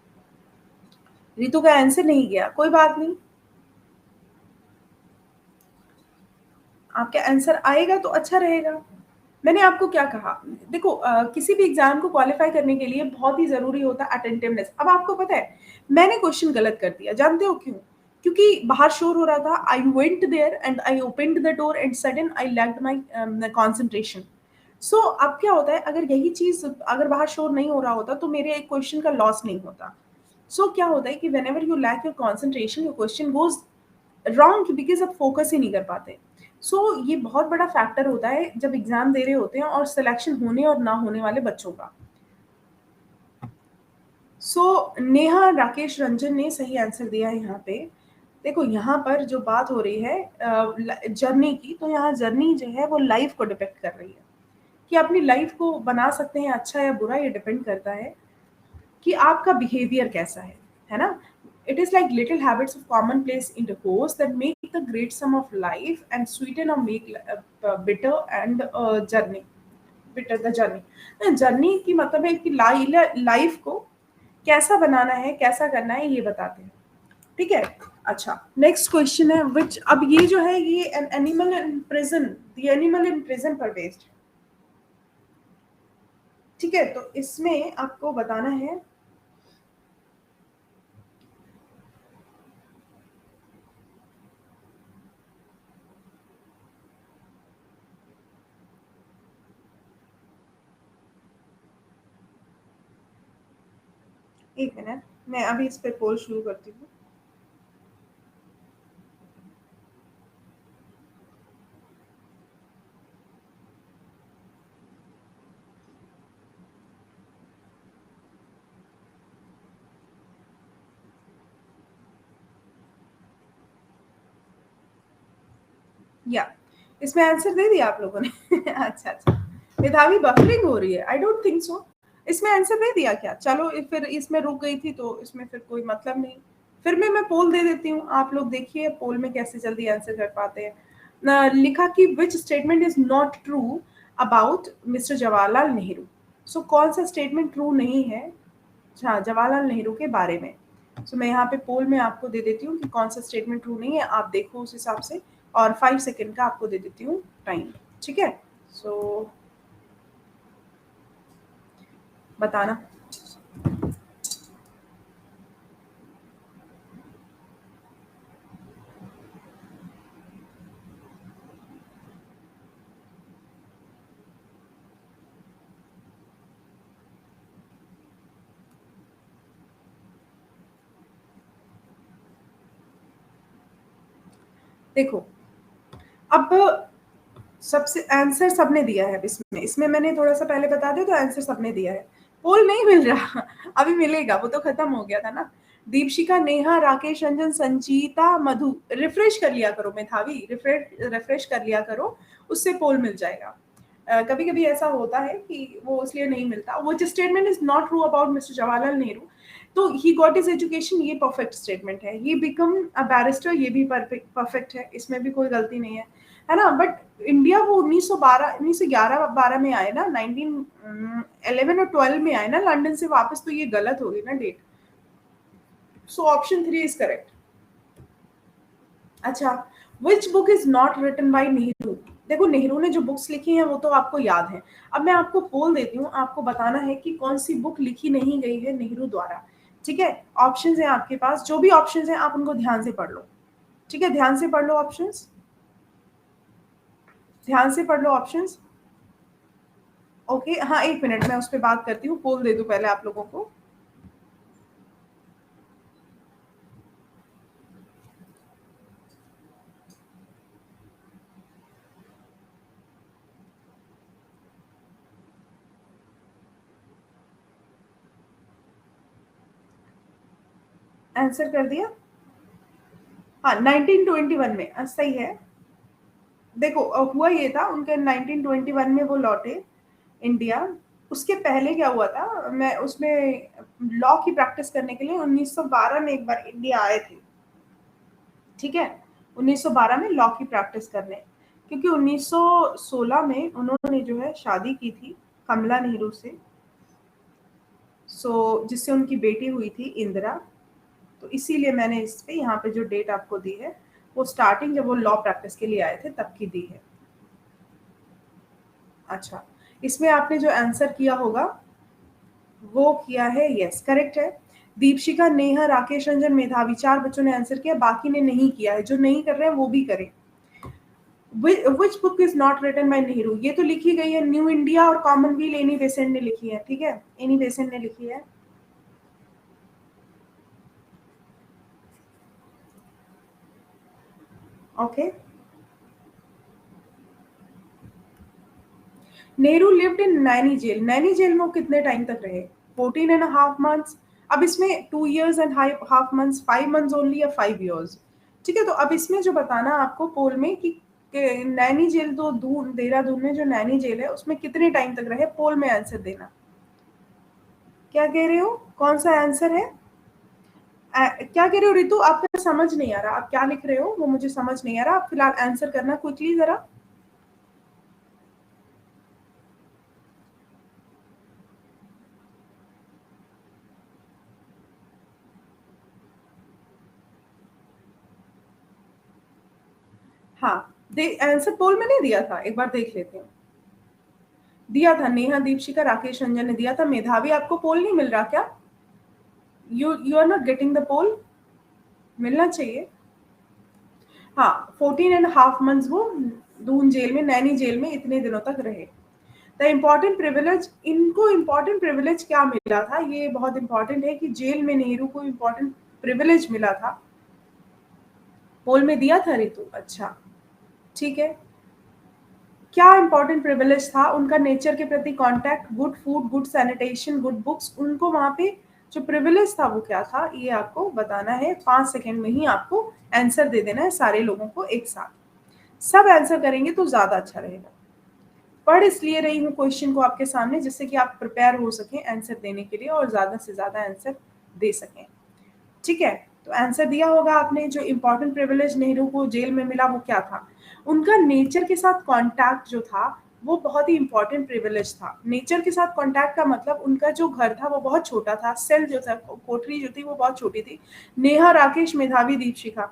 Ritu का आंसर नहीं गया, कोई बात नहीं, आपका आंसर आएगा तो अच्छा रहेगा। मैंने आपको क्या कहा, देखो किसी भी एग्जाम को क्वालिफाई करने के लिए बहुत ही जरूरी होता है अटेंटिवनेस। अब आपको पता है मैंने क्वेश्चन गलत कर दिया, जानते हो क्यों? क्योंकि बाहर शोर हो रहा था। I went there and I opened the door and sudden I lacked my concentration. So अब क्या होता है, अगर यही चीज अगर बाहर शोर नहीं हो रहा होता तो मेरे एक क्वेश्चन का लॉस नहीं होता। सो क्या होता है कि whenever you lack your concentration, your question goes wrong, because आप फोकस ही नहीं कर पाते। ये बहुत बड़ा फैक्टर होता है जब एग्जाम दे रहे होते हैं और सिलेक्शन होने और ना होने वाले बच्चों का। नेहा राकेश रंजन ने सही आंसर दिया है यहाँ पे। देखो यहाँ पर जो बात हो रही है जर्नी की, तो यहाँ जर्नी जो है वो लाइफ को डिपेक्ट कर रही है कि अपनी लाइफ को बना सकते हैं अच्छा या बुरा। ये डिपेंड करता है कि आपका बिहेवियर कैसा है ना। It is like little habits of common place in the course that make the great sum of life and sweeten और make better and journey, better the journey. Journey की मतलब है कि लाइफ को कैसा बनाना है, कैसा करना है, ये बताते हैं, ठीक है। अच्छा, नेक्स्ट क्वेश्चन है विच, अब ये जो है ये an animal in prison, the animal in prison पर बेस्ड, ठीक है। तो इसमें आपको बताना है, एक मिनट, मैं अभी इस पे पोल शुरू करती हूँ। या इसमें आंसर दे दिया आप लोगों ने अच्छा अच्छा, मेधावी बफरिंग हो रही है, आई डोंट थिंक सो। इसमें आंसर दे दिया क्या? चलो फिर इसमें रुक गई थी तो इसमें फिर कोई मतलब नहीं। फिर मैं पोल दे देती हूँ, आप लोग देखिए पोल में कैसे जल्दी आंसर कर पाते हैं। लिखा कि which statement is not true about mister Jawaharlal Nehru. So कौन सा स्टेटमेंट ट्रू नहीं है हाँ जवाहरलाल नेहरू के बारे में। मैं यहाँ पे पोल में आपको दे देती हूँ कि कौन सा स्टेटमेंट ट्रू नहीं है, आप देखो उस हिसाब से। और 5 सेकेंड का आपको दे देती हूँ टाइम, ठीक है। बताना। देखो अब सबसे आंसर सबने दिया है इसमें, मैंने थोड़ा सा पहले बता दिया तो आंसर सबने दिया है। पोल नहीं मिल रहा अभी मिलेगा, वो तो खत्म हो गया था ना। दीपशिका, नेहा, राकेश रंजन, संजीता, मधु, रिफ्रेश कर लिया करो मेधावी, रिफ्रेश कर लिया करो, उससे पोल मिल जाएगा। कभी कभी ऐसा होता है कि वो इसलिए नहीं मिलता। वो statement is not true about mister Jawaharlal Nehru, तो ही गॉट इज एजुकेशन, ये परफेक्ट स्टेटमेंट है। ही बिकम अ बैरिस्टर, ये भी परफेक्ट है, इसमें भी कोई गलती नहीं है ना। बट इंडिया वो 1911-12 में आए ना, 1911 और 12 में आए ना लंदन से वापस, तो ये गलत होगी ना डेट। Option 3 is correct. अच्छा, which book is not written by Nehru. देखो नेहरू ने जो बुक्स लिखी हैं वो तो आपको याद है। अब मैं आपको पोल देती हूँ, आपको बताना है कि कौन सी बुक लिखी नहीं गई है नेहरू द्वारा, ठीक है, ऑप्शंस हैं आपके पास, जो भी ऑप्शंस हैं आप उनको ध्यान से पढ़ लो। ठीक है, ध्यान से पढ़ लो ऑप्शंस, ध्यान से पढ़ लो ऑप्शंस। ओके, हाँ 1 मिनट मैं उस पर बात करती हूँ, पोल दे दूँ पहले आप लोगों को। आंसर कर दिया? हाँ 1921 में, सही है। देखो हुआ ये था, उनके 1921 में वो लौटे इंडिया। उसके पहले क्या हुआ था, मैं उसमें लॉ की प्रैक्टिस करने के लिए 1912 में एक बार इंडिया आए थे। ठीक है, 1912 में लॉ की प्रैक्टिस करने, क्योंकि 1916 में उन्होंने जो है शादी की थी कमला नेहरू से, जिससे उनकी बेटी हुई थी इंदिरा। तो इसीलिए मैंने इस पे यहाँ पे जो डेट आपको दी है वो स्टार्टिंग जब वो लॉ प्रैक्टिस के लिए आए थे तब की दी है। अच्छा, इसमें आपने जो आंसर किया होगा वो किया है, यस करेक्ट है। दीपशिका, नेहा, राकेश रंजन, मेधावी, 4 बच्चों ने आंसर किया, बाकी ने नहीं किया है। जो नहीं कर रहे हैं वो भी करें। Which book is not written by Nehru, ये तो लिखी गई है न्यू इंडिया और कॉमनवेल्थ, एनी बेसेंट ने लिखी है। ठीक है, एनी बेसेंट ने लिखी है। Okay, Nehru lived in Naini jail. Naini jail में वो कितने टाइम तक रहे? 14.5 months। अब इसमें 2 years and half months, 5 months only या 5 years? ठीक है, तो अब इसमें जो बताना आपको पोल में कि नैनी जेल, तो दून देहरादून में जो नैनी जेल है उसमें कितने टाइम तक रहे, पोल में आंसर देना। क्या कह रहे हो, कौन सा आंसर है? क्या कह रहे हो रितु, आपको समझ नहीं आ रहा, आप क्या लिख रहे हो वो मुझे समझ नहीं आ रहा। आप फिलहाल आंसर करना क्विकली जरा। हाँ, आंसर पोल में नहीं दिया था, एक बार देख लेते हैं। दिया था, नेहा, दीपशिका, राकेश रंजन ने दिया था। मेधावी, आपको पोल नहीं मिल रहा क्या? You are not getting the poll, मिलना चाहिए। हाँ, 14.5 months वो दून जेल में, नैनी जेल में इतने दिनों तक रहे। द इम्पॉर्टेंट प्रिविलेज, इनको इम्पॉर्टेंट प्रिविलेज क्या मिला था, ये बहुत इंपॉर्टेंट है कि जेल में नेहरू को इम्पॉर्टेंट प्रिविलेज मिला था। पोल में दिया था रितु, अच्छा ठीक है। क्या इंपॉर्टेंट प्रिविलेज था उनका? नेचर के प्रति contact, good food, good sanitation, good books. उनको वहां पे जो प्रिविलेज था वो क्या था, ये आपको बताना है। 5 सेकेंड में ही आपको आंसर दे देना है सारे लोगों को एक साथ। सब आंसर करेंगे तो ज्यादा अच्छा रहेगा। पढ़ इसलिए रही हूँ क्वेश्चन को आपके सामने जिससे कि आप प्रिपेयर हो सकें आंसर देने के लिए और ज्यादा से ज्यादा आंसर दे सकें। ठीक है, तो आंसर दिया होगा आपने। जो इंपॉर्टेंट प्रिविलेज नेहरू को जेल में मिला वो क्या था? उनका नेचर के साथ कांटेक्ट जो था वो बहुत ही इंपॉर्टेंट प्रिविलेज था। नेचर के साथ कांटेक्ट का मतलब उनका जो घर था वो बहुत छोटा था, सेल जो था, कोठरी जो थी वो बहुत छोटी थी। नेहा, राकेश, मेधावी, दीपशिका।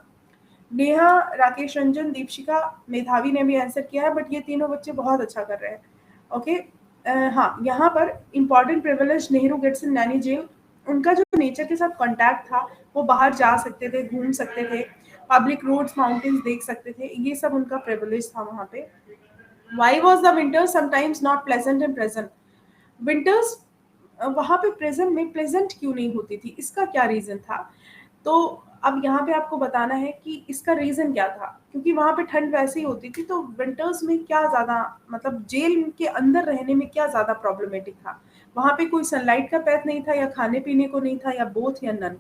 नेहा, राकेश रंजन, दीपशिका, मेधावी ने भी आंसर किया है, बट ये तीनों बच्चे बहुत अच्छा कर रहे हैं। ओके, हाँ यहाँ पर इंपॉर्टेंट प्रिविलेज नेहरू गेट्स इन नैनी जेल, उनका जो नेचर के साथ कांटेक्ट था, वो बाहर जा सकते थे, घूम सकते थे, पब्लिक रोड्स, माउंटेन्स देख सकते थे, ये सब उनका प्रिविलेज था वहाँ पे। Why was the winter sometimes not pleasant in present? Winters वहाँ पे प्रेजेंट में प्लेजेंट क्यों नहीं होती थी, इसका क्या रीजन था? तो अब यहाँ पे आपको बताना है कि इसका रीजन क्या था। क्योंकि वहाँ पे ठंड वैसे ही होती थी, तो विंटर्स में क्या ज्यादा, मतलब जेल के अंदर रहने में क्या ज्यादा प्रॉब्लमेटिक था? वहाँ पे कोई सनलाइट का पैथ नहीं था, या खाने पीने को नहीं था, या बोथ, या नन?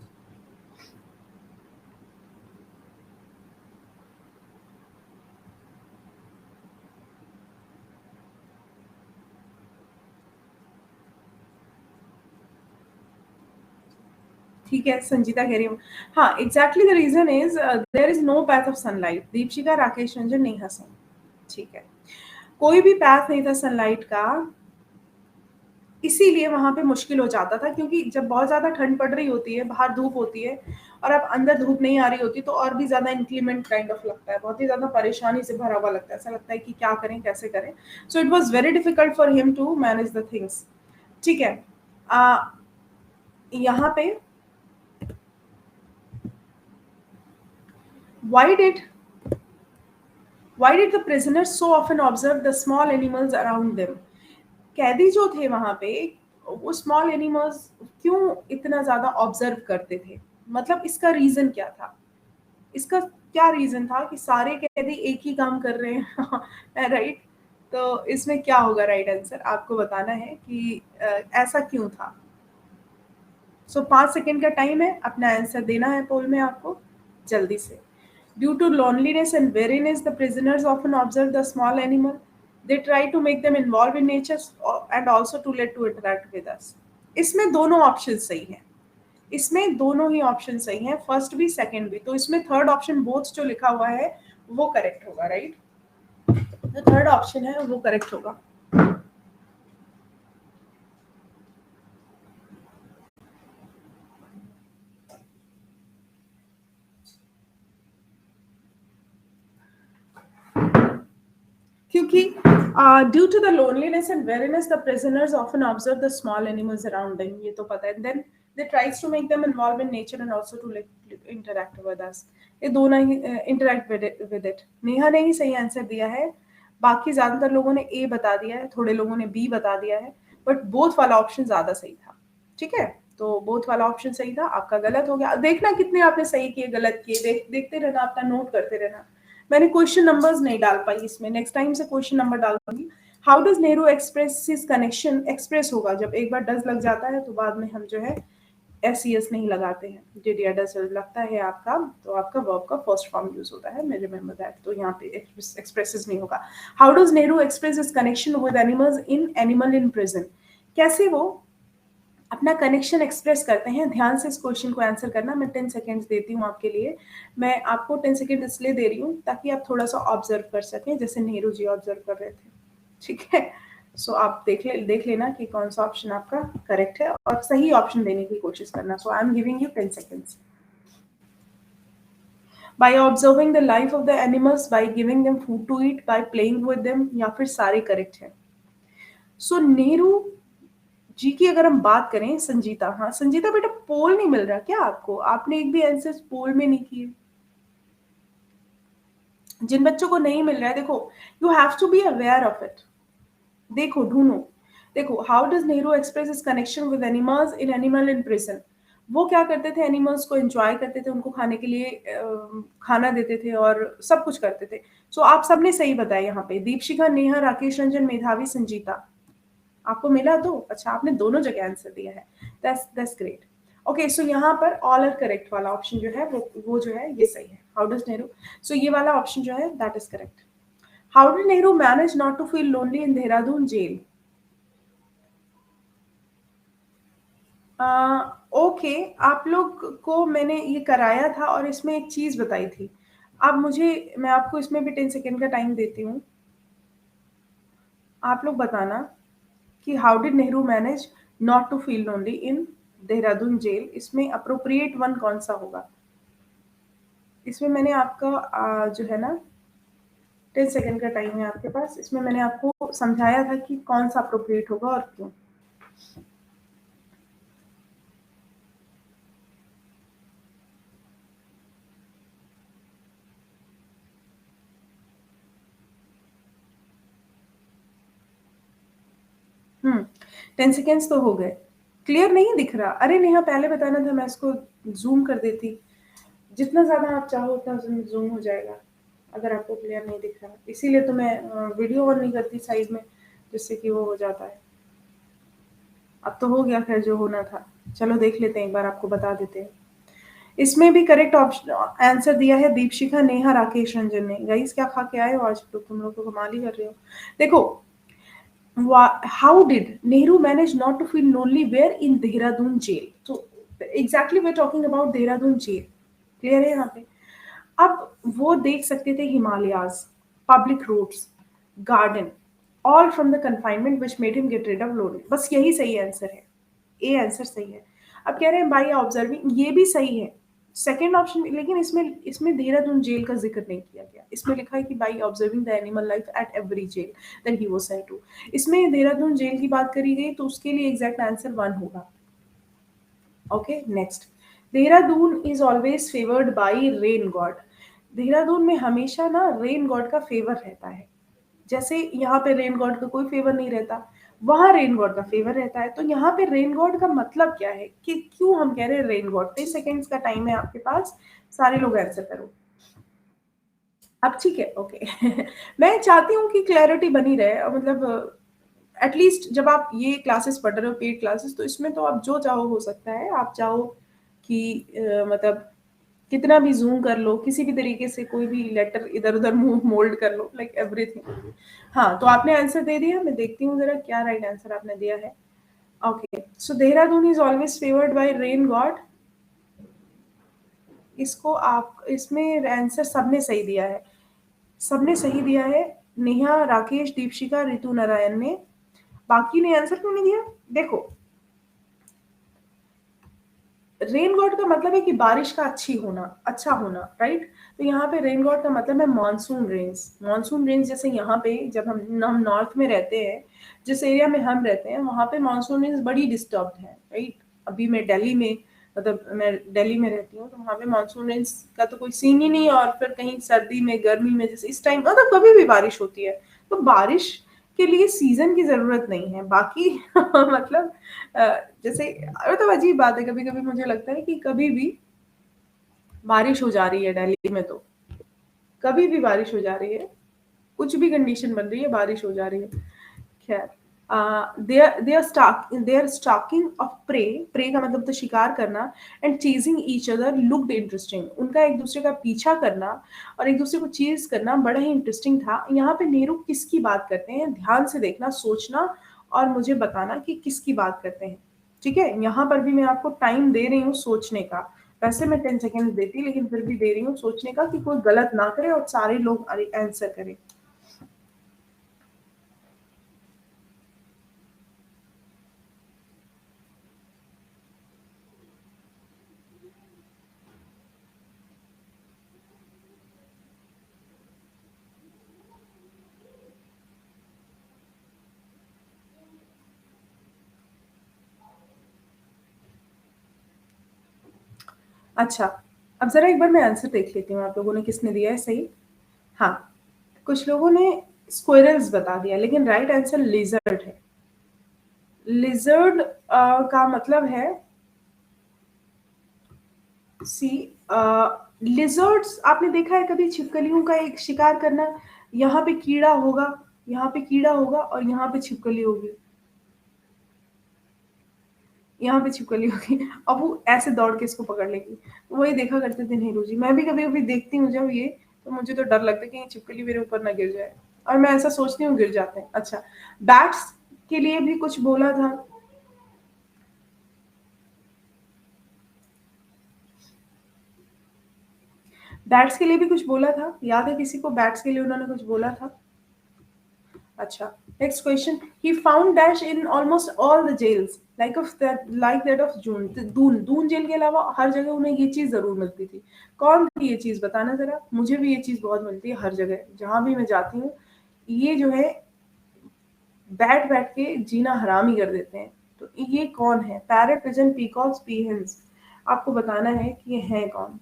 ठीक है, संजीता कह रही हूँ। हाँ, exactly the reason is there is no path of sunlight. Deepshika, Rakesh Ranjan, Neha Singh. ठीक है, कोई भी पैथ नहीं था सनलाइट का, इसीलिए वहां पे मुश्किल हो जाता था। क्योंकि जब बहुत ज्यादा ठंड पड़ रही होती है, बाहर धूप होती है, और अब अंदर धूप नहीं आ रही होती, तो और भी ज्यादा इंक्लीमेंट काइंड ऑफ लगता है, बहुत ही ज्यादा परेशानी से भरा हुआ लगता है, ऐसा लगता है कि क्या करें, कैसे करें। So it was very difficult for him to manage the things. ठीक है, आ, यहाँ पे Why did why did the prisoners so often observe the small animals around them? कैदी जो थे वहां पे वो स्मॉल एनिमल्स क्यों इतना ज्यादा ऑब्जर्व करते थे? मतलब इसका रीजन क्या था? इसका क्या रीजन था कि सारे कैदी एक ही काम कर रहे हैं राइट? तो इसमें क्या होगा राइट आंसर? आपको बताना है कि ऐसा क्यों था। सो 5 सेकेंड का टाइम है, अपना आंसर देना है पोल में आपको जल्दी से। Due to loneliness and weariness, the prisoners often observe the small animal. They try to make them involved in nature and also to let to interact with us. इसमें दोनों ऑप्शन सही हैं। इसमें दोनों ही ऑप्शन सही हैं, फर्स्ट भी second भी। तो इसमें थर्ड ऑप्शन बोथ जो लिखा हुआ है वो करेक्ट होगा राइट? जो थर्ड ऑप्शन है वो करेक्ट होगा। क्योंकि due to the loneliness and weariness the prisoners often observe the small animals around them, ये तो पता है। Then they tries to make them involve in nature and also to interact with us. ये दोनों ही interact with it. Neha ने ही सही आंसर दिया है, बाकी ज्यादातर लोगों ने ए बता दिया है, थोड़े लोगों ने बी बता दिया है, बट बोथ वाला ऑप्शन ज्यादा सही था। ठीक है, तो बोथ वाला ऑप्शन सही था, आपका गलत हो गया। देखना कितने आपने सही किए गलत किए, देखते रहना, अपना नोट करते रहना। मैंने क्वेश्चन नंबर्स नहीं डाल पाई इसमें, नेक्स्ट टाइम से क्वेश्चन नंबर डाल दूंगी। How does Nehru express his connection? Express होगा जब एक बार डज लग जाता है तो बाद में हम जो है एस सी एस नहीं लगाते हैं। डिड या डज लगता है आपका तो आपका वर्ब का फर्स्ट फॉर्म यूज होता है, मैं रिमेंबर दैट। तो यहाँ पे एक्सप्रेसेस नहीं होगा। How does Nehru express his connection with animals in animal in prison? कैसे वो अपना कनेक्शन एक्सप्रेस करते हैं? ध्यान से इस क्वेश्चन को आंसर करना। मैं 10 सेकेंड्स देती हूँ आपके लिए। मैं आपको 10 सेकेंड इसलिए दे रही हूँ ताकि आप थोड़ा सा ऑब्जर्व कर सकें, जैसे नेहरू जी ऑब्जर्व कर रहे थे। ठीक है, सो आप देख लेना कि कौन सा ऑप्शन आपका करेक्ट है और सही ऑप्शन देने की कोशिश करना। So I am giving you 10 seconds. By observing the life of the animals, by giving them food to eat, by playing with them, या फिर सारे करेक्ट है? सो नेहरू जी की अगर हम बात करें, संजीता, हाँ संजीता बेटा पोल नहीं मिल रहा क्या आपको? आपने एक भी आंसर पोल में नहीं किए। जिन बच्चों को नहीं मिल रहा है, देखो you have to be aware of it. देखो ढूंढो, देखो how does Nehru express his connection with animals in animal in prison? वो क्या करते थे? एनिमल्स को एंजॉय करते थे, उनको खाने के लिए खाना देते थे और सब कुछ करते थे। सो आप सबने सही बताया यहाँ पे, दीपशिखा, नेहा, राकेश रंजन, मेधावी, संजीता। आपको मिला तो अच्छा, आपने दोनों जगह आंसर दिया है, दैट्स ग्रेट। ओके, सो यहाँ पर ऑल आर करेक्ट वाला ऑप्शन जो है वो जो है ये सही है। हाउ डज नेहरू, सो ये वाला ऑप्शन जो है that is correct. How did Nehru manage not to feel lonely in Dehradun jail? Okay, आप लोग को मैंने ये कराया था और इसमें एक चीज बताई थी। अब मैं आपको इसमें भी 10 सेकेंड का टाइम देती हूँ। आप लोग बताना कि how did Nehru manage not to feel lonely in Dehradun jail, इसमें अप्रोप्रिएट वन कौन सा होगा? इसमें मैंने आपका जो है ना 10 सेकेंड का टाइम है आपके पास, इसमें मैंने आपको समझाया था कि कौन सा अप्रोप्रिएट होगा और क्यों। हम्म, 10 सेकेंड्स तो हो गए। क्लियर नहीं दिख रहा? अरे नेहा पहले बताना था, मैं इसको जूम कर देती। जितना ज्यादा आप चाहो उतना जूम हो जाएगा अगर आपको क्लियर नहीं दिख रहा। इसीलिए तो मैं वीडियो ऑन नहीं करती साइड में, जिससे कि वो हो जाता है। अब तो हो गया, खैर जो होना था। चलो देख लेते हैं एक बार, आपको बता देते हैं। इसमें भी करेक्ट ऑप्शन आंसर दिया है दीपशिखा, नेहा, राकेश रंजन ने। गाइस क्या खा के आए हो आज तो? तुम लोग तो कमाल ही कर रहे हो। देखो, how did Nehru manage not to feel lonely where in Dehradun jail? So exactly we're talking about Dehradun jail. Clear है यहाँ पे? अब वो देख सकते थे Himalayas, public roads, garden, all from the confinement which made him get rid of lonely. बस यही सही आंसर है, ए आंसर सही है। अब कह रहे हैं बाई ऑब्जर्विंग, ये भी सही है सेकेंड ऑप्शन, लेकिन इसमें देहरादून जेल का जिक्र नहीं किया गया। इसमें लिखा है कि by observing the animal life at every jail that he was sent to. इसमें देहरादून जेल की बात करी गई तो उसके लिए एग्जैक्ट आंसर 1 होगा। Okay next, Dehradun is always favoured by rain God. Dehradun में हमेशा ना रेन गॉड का फेवर रहता है। जैसे यहाँ पे रेन गॉड का कोई फेवर नहीं रहता, वहां रेन गॉड का फेवर रहता है। तो यहाँ पे रेन गॉड का मतलब क्या है, कि क्यों हम कह रहे हैं रेन गॉड। 30 सेकेंड्स का टाइम है आपके पास, सारे लोग आंसर करो। अब ठीक है, ओके। मैं चाहती हूँ कि क्लैरिटी बनी रहे, मतलब एटलीस्ट जब आप ये क्लासेस पढ़ रहे हो, पेड क्लासेस, तो इसमें तो आप जो चाहो हो सकता है। आप चाहो कि मतलब कितना भी जूम कर लो, किसी भी तरीके से कोई भी लेटर इधर उधर मुंह मोल्ड कर लो, लाइक एवरीथिंग। हाँ, तो आपने आंसर दे दिया। मैं देखती हूँ जरा क्या राइट आंसर आपने दिया है। Okay, so Dehradun is always favoured by rain god. इसको आप, इसमें आंसर सबने सही दिया है, सबने सही दिया है। नेहा, राकेश, दीपशिका, रितु नारायण ने। बाकी ने आंसर क्यों नहीं दिया? देखो, रेन गॉड का मतलब है कि बारिश का अच्छी होना, अच्छा होना, राइट। तो यहाँ पे रेन गॉड का मतलब है मानसून रेन्स। मानसून रेन्स जैसे यहाँ पे जब हम नॉर्थ में रहते हैं, जिस एरिया में हम रहते हैं, वहाँ पे मानसून रेन्स बड़ी डिस्टर्ब्ड है, राइट। अभी मैं दिल्ली में, मतलब मैं दिल्ली में रहती हूँ, तो वहाँ पे मानसून रेन्स का तो कोई सीन ही नहीं है। और फिर कहीं सर्दी में, गर्मी में, जैसे इस टाइम मतलब कभी भी बारिश होती है। तो बारिश के लिए सीजन की जरूरत नहीं है बाकी। मतलब अ, जैसे, मतलब अजीब बात है, कभी कभी मुझे लगता है कि कभी भी बारिश हो जा रही है दिल्ली में, तो कभी भी बारिश हो जा रही है, कुछ भी कंडीशन बन रही है, बारिश हो जा रही है। खैर, their stalking of prey. Prey का मतलब तो शिकार करना। And chasing each other looked interesting. उनका एक दूसरे का पीछा करना और एक दूसरे को चेज करना बड़ा ही इंटरेस्टिंग था। यहाँ पे नेहरू किसकी बात करते हैं, ध्यान से देखना, सोचना और मुझे बताना कि किसकी बात करते हैं। ठीक है, यहाँ पर भी मैं आपको टाइम दे रही हूँ सोचने का। वैसे मैं 10 सेकेंड देती, लेकिन फिर भी दे रही हूँ सोचने का, कि कोई गलत ना करे और सारे लोग आंसर करें। अच्छा, अब जरा एक बार मैं आंसर देख लेती हूँ, आप लोगों ने किसने दिया है सही। हाँ, कुछ लोगों ने स्क्विरल्स बता दिया, लेकिन राइट आंसर लिजर्ड है। लिजर्ड का मतलब है, सी, लिजर्ड्स आपने देखा है कभी छिपकलियों का एक शिकार करना? यहाँ पे कीड़ा होगा, यहाँ पे कीड़ा होगा और यहाँ पे छिपकली होगी, यहाँ पे छिपकली होगी। अब वो ऐसे दौड़ के इसको पकड़ लेगी। तो वही देखा करते थे नेहरू जी। मैं भी कभी कभी देखती हूँ जब ये, तो मुझे तो डर लगता है कि ये छिपकली मेरे ऊपर ना गिर जाए। और मैं ऐसा सोचती हूँ गिर जाते हैं। अच्छा, बैट्स के लिए भी कुछ बोला था। बैट्स के लिए भी कुछ बोला था, याद है किसी को? बैट्स के लिए उन्होंने कुछ बोला था। अच्छा, next question. He found dash in almost all the jails like that of June. Doon, Doon jail के अलावा हर जगह उन्हें ये चीज जरूर मिलती थी। कौन थी ये चीज, बताना जरा। मुझे भी ये चीज बहुत मिलती है हर जगह, जहां भी मैं जाती हूँ। ये जो है, बैठ बैठ के जीना हराम ही कर देते हैं। तो ये कौन है? Parrot, pigeon, peacocks, peahens. आपको बताना है कि ये है कौन।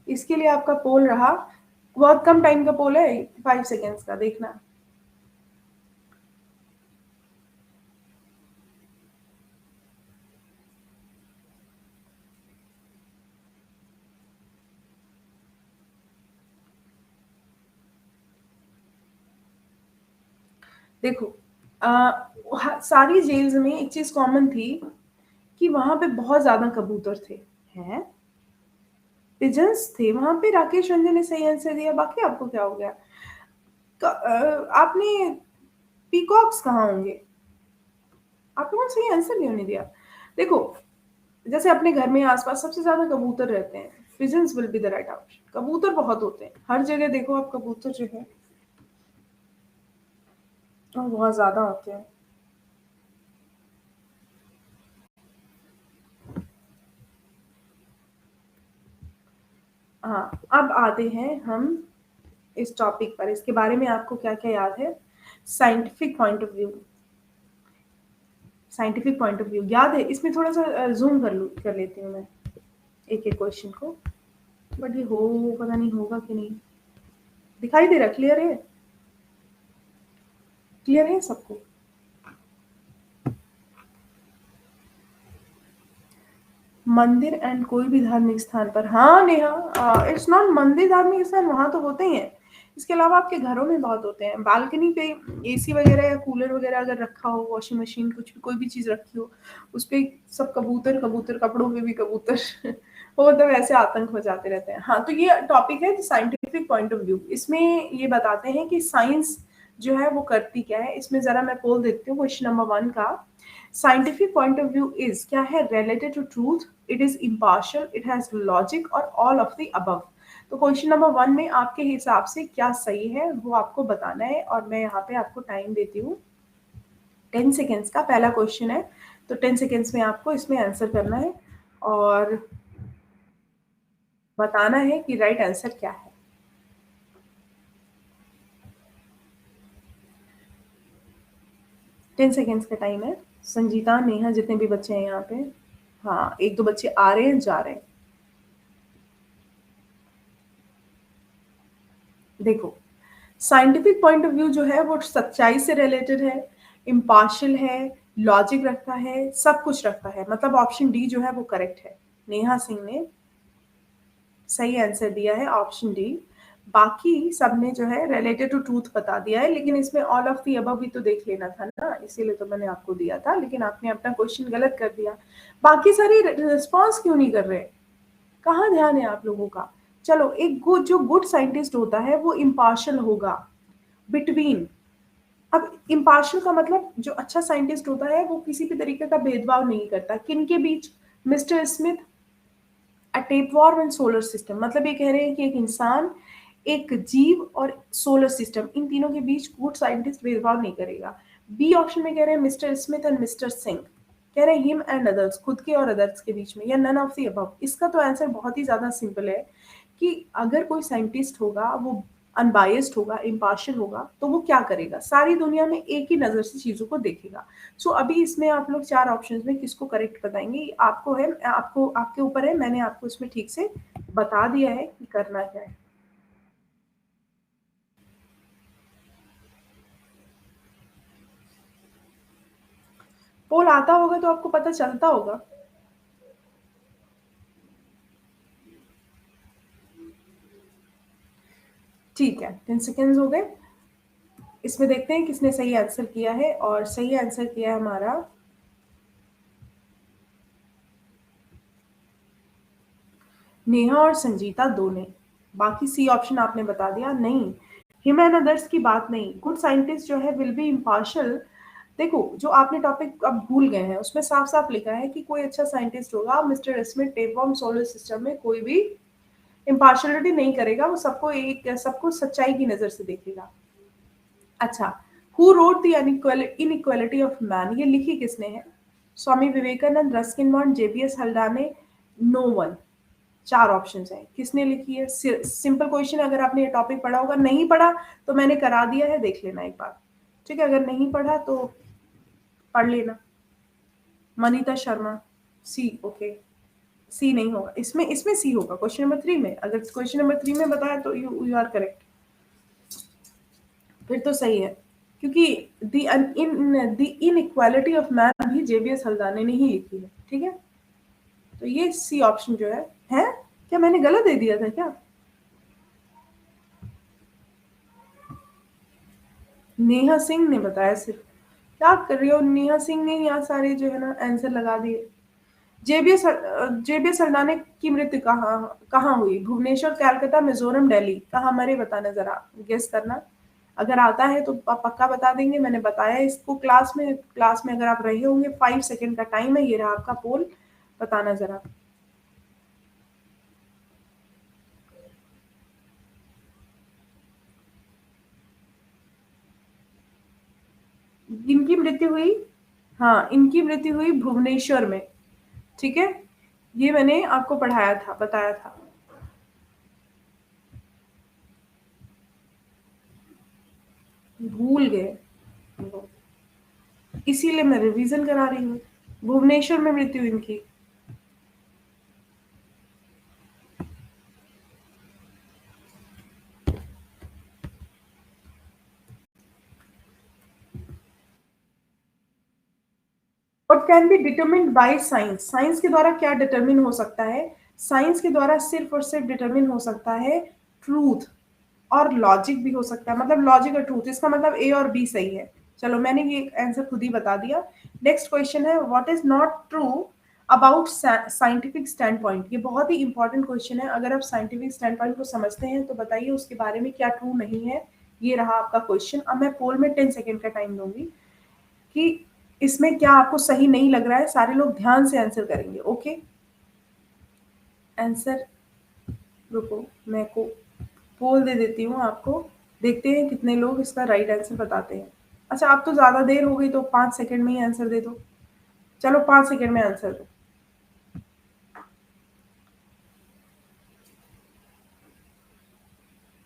इसके लिए आपका पोल रहा, बहुत कम टाइम का पोल है, 5 सेकेंड्स का, देखना। देखो, सारी जेल्स में एक चीज कॉमन थी, कि वहां पे बहुत ज्यादा कबूतर थे। हैं, पिजन्स थे वहां पे। राकेश रंजन ने सही आंसर दिया। बाकी आपको क्या हो गया? आपने पीकॉक्स कहाँ होंगे? आप लोगों ने सही आंसर क्यों नहीं दिया? देखो, जैसे अपने घर में आसपास सबसे ज्यादा कबूतर रहते हैं, pigeons will be the right option. कबूतर बहुत होते हैं हर जगह, देखो आप, कबूतर जो है वो बहुत ज्यादा होते हैं। हाँ, अब आते हैं हम इस टॉपिक पर। इसके बारे में आपको क्या क्या याद है? Scientific point of view. Scientific point of view याद है? इसमें थोड़ा सा जूम कर लेती हूँ मैं। एक एक क्वेश्चन को, बट ये हो पता नहीं होगा कि नहीं। दिखाई दे रहा? क्लियर है? क्लियर है सबको? मंदिर एंड कोई भी धार्मिक स्थान पर, हाँ नेहा, इट्स नॉट मंदिर धार्मिक स्थान, वहां तो होते ही हैं। इसके अलावा आपके घरों में बहुत होते हैं। बालकनी पे एसी वगैरह या कूलर वगैरह अगर रखा हो, वॉशिंग मशीन, कुछ भी कोई भी चीज रखी हो, उस पे सब कबूतर कबूतर, कपड़ों पे भी कबूतर वो मतलब ऐसे आतंक हो जाते रहते हैं। हाँ, तो ये टॉपिक है साइंटिफिक पॉइंट ऑफ व्यू। इसमें ये बताते हैं कि साइंस जो है वो करती क्या है। इसमें जरा मैं बोल देती हूँ क्वेश्चन नंबर 1 का। Scientific point of view is क्या है? Related to truth, it is impartial, it has logic और ऑल ऑफ द अबव। तो क्वेश्चन नंबर 1 में आपके हिसाब से क्या सही है वो आपको बताना है, और मैं यहाँ पे आपको टाइम देती हूँ 10 सेकेंड्स का। पहला क्वेश्चन है, तो 10 सेकेंड्स में आपको इसमें आंसर करना है और बताना है कि राइट आंसर क्या है। 10 सेकेंड्स का टाइम है। संजीता, नेहा, जितने भी बच्चे हैं यहाँ पे, हाँ एक दो बच्चे आ रहे हैं जा रहे हैं। देखो, साइंटिफिक पॉइंट ऑफ व्यू जो है वो सच्चाई से रिलेटेड है, इम्पार्शियल है, लॉजिक रखता है, सब कुछ रखता है। मतलब ऑप्शन डी जो है वो करेक्ट है। नेहा सिंह ने सही आंसर दिया है, ऑप्शन डी। बाकी सबने जो है रिलेटेड टू ट्रूथ बता दिया है, लेकिन इसमें ऑल ऑफ द अबव भी तो देख लेना था ना, इसीलिए तो मैंने आपको दिया था, लेकिन आपने अपना क्वेश्चन गलत कर दिया। बाकी सारी रिस्पॉन्स क्यों नहीं कर रहे? कहाँ ध्यान है आप लोगों का? चलो, एक जो गुड साइंटिस्ट होता है वो इम्पार्शियल होगा बिटवीन। अब इम्पार्शियल का मतलब जो अच्छा साइंटिस्ट होता है वो किसी भी तरीके का भेदभाव नहीं करता। किन के बीच? Mister Smith, a tapeworm and solar system. मतलब ये कह रहे हैं कि एक इंसान, एक जीव और सोलर सिस्टम, इन तीनों के बीच गुड साइंटिस्ट भेदभाव नहीं करेगा। बी ऑप्शन में कह रहे हैं mister Smith and mister Singh, कह रहे हैं हिम एंड अदर्स, खुद के और अदर्स के बीच में, या नन ऑफ द अबव। इसका तो आंसर बहुत ही ज्यादा सिंपल है कि अगर कोई साइंटिस्ट होगा वो अनबायस्ड होगा, इम्पार्शियल होगा, तो वो क्या करेगा? सारी दुनिया में एक ही नजर से चीजों को देखेगा। सो अभी इसमें आप लोग 4 ऑप्शंस में किसको करेक्ट बताएंगे? आपको है, आपको आपके ऊपर है। मैंने आपको इसमें ठीक से बता दिया है कि करना क्या है। पोल आता होगा तो आपको पता चलता होगा। ठीक है, 10 सेकेंड्स हो गए। इसमें देखते हैं किसने सही आंसर किया है, और सही आंसर किया है हमारा नेहा और संजीता दो ने। बाकी सी ऑप्शन आपने बता दिया नहीं। हिम एंड अदर्स की बात नहीं। गुड साइंटिस्ट जो है विल बी इम्पार्शियल। देखो, जो आपने टॉपिक अब भूल गए हैं उसमें साफ साफ लिखा है कि कोई अच्छा साइंटिस्ट होगा mister Smith, tapeworm, solar system में कोई भी इम्पार्शियलिटी नहीं करेगा। वो सबको सच्चाई की नजर से देखेगा। अच्छा, who wrote the inequality of man, ये लिखी किसने है? Swami Vivekananda, Ruskin Bond, JBS Haldane, no one. 4 options हैं, किसने लिखी है? Simple question. अगर आपने ये टॉपिक पढ़ा होगा, नहीं पढ़ा तो मैंने करा दिया है, देख लेना एक बार। ठीक है, अगर नहीं पढ़ा तो पढ़ लेना। मनीता शर्मा, सी, ओके। सी नहीं होगा इसमें, इसमें सी होगा क्वेश्चन नंबर 3 में। अगर क्वेश्चन नंबर 3 में बताया तो यू आर करेक्ट, फिर तो सही है। क्योंकि द इनइक्वालिटी ऑफ मैन भी जेबीएस हल्दाने ने ही लिखी है। ठीक है, तो ये सी ऑप्शन जो है क्या मैंने गलत दे दिया था क्या? नेहा सिंह ने बताया सिर्फ। क्या कर रही हो नेहा सिंह ने यहाँ सारे जो है ना आंसर लगा दिए। जेबीएस हल्दाने की मृत्यु कहाँ कहाँ हुई? भुवनेश्वर, कलकत्ता, मिजोरम, दिल्ली। कहाँ मरे बताना, जरा गेस करना। अगर आता है तो पक्का बता देंगे। मैंने बताया इसको क्लास में अगर आप रहे होंगे। 5 सेकंड का टाइम है, ये रहा आपका पोल, बताना जरा। इनकी मृत्यु हुई, हाँ इनकी मृत्यु हुई भुवनेश्वर में। ठीक है, ये मैंने आपको पढ़ाया था, बताया था। भूल गए, इसीलिए मैं रिवीजन करा रही हूँ। भुवनेश्वर में मृत्यु इनकी। What can be determined by science, science के द्वारा क्या डिटरमिन हो सकता है? साइंस के द्वारा सिर्फ और सिर्फ डिटरमिन हो सकता है ट्रूथ, और लॉजिक भी हो सकता है, मतलब लॉजिक और ट्रूथ, इसका मतलब ए और बी सही है। चलो मैंने ये आंसर खुद ही बता दिया। नेक्स्ट क्वेश्चन है, what is not true about scientific stand point. ये बहुत ही इंपॉर्टेंट क्वेश्चन है, अगर आप साइंटिफिक स्टैंड पॉइंट को समझते हैं तो बताइए उसके बारे में क्या ट्रू नहीं है। ये रहा आपका क्वेश्चन। अब मैं पोल में 10 सेकेंड का टाइम दूंगी कि इसमें क्या आपको सही नहीं लग रहा है, सारे लोग ध्यान से आंसर करेंगे। ओके, आंसर, रुको मैं को पोल दे देती हूँ आपको, देखते हैं कितने लोग इसका राइट आंसर बताते हैं। अच्छा, अब तो ज्यादा देर हो गई तो 5 सेकंड में ही आंसर दे दो। चलो 5 सेकंड में आंसर दो।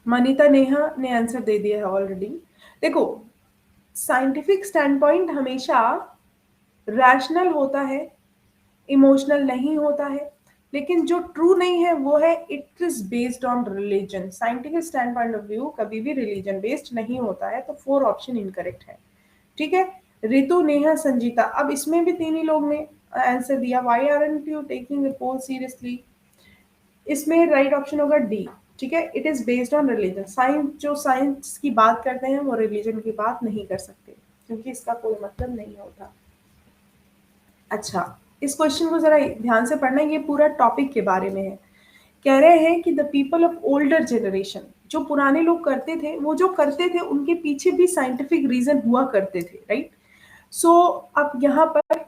मनीता नेहा ने आंसर दे दिया है ऑलरेडी। देखो, साइंटिफिक स्टैंड पॉइंट हमेशा रैशनल होता है, इमोशनल नहीं होता है, लेकिन जो ट्रू नहीं है वो है it is based on religion. Scientific stand point of view कभी भी रिलीजन बेस्ड नहीं होता है, तो 4 ऑप्शन इनकरेक्ट है। ठीक है, रितु, नेहा, संजीता, अब इसमें भी 3 ही लोग ने आंसर दिया। Why aren't you taking the poll seriously, इसमें राइट ऑप्शन होगा डी। ठीक है, it is based on religion. Science, जो साइंस की बात करते हैं वो रिलीजन की बात नहीं कर सकते, क्योंकि इसका कोई मतलब नहीं होता। अच्छा, इस क्वेश्चन को जरा ध्यान से पढ़ना, ये पूरा टॉपिक के बारे में है। कह रहे हैं कि the people of older generation, जो पुराने लोग करते थे, वो जो करते थे उनके पीछे भी साइंटिफिक रीजन हुआ करते थे, राइट? सो अब यहाँ पर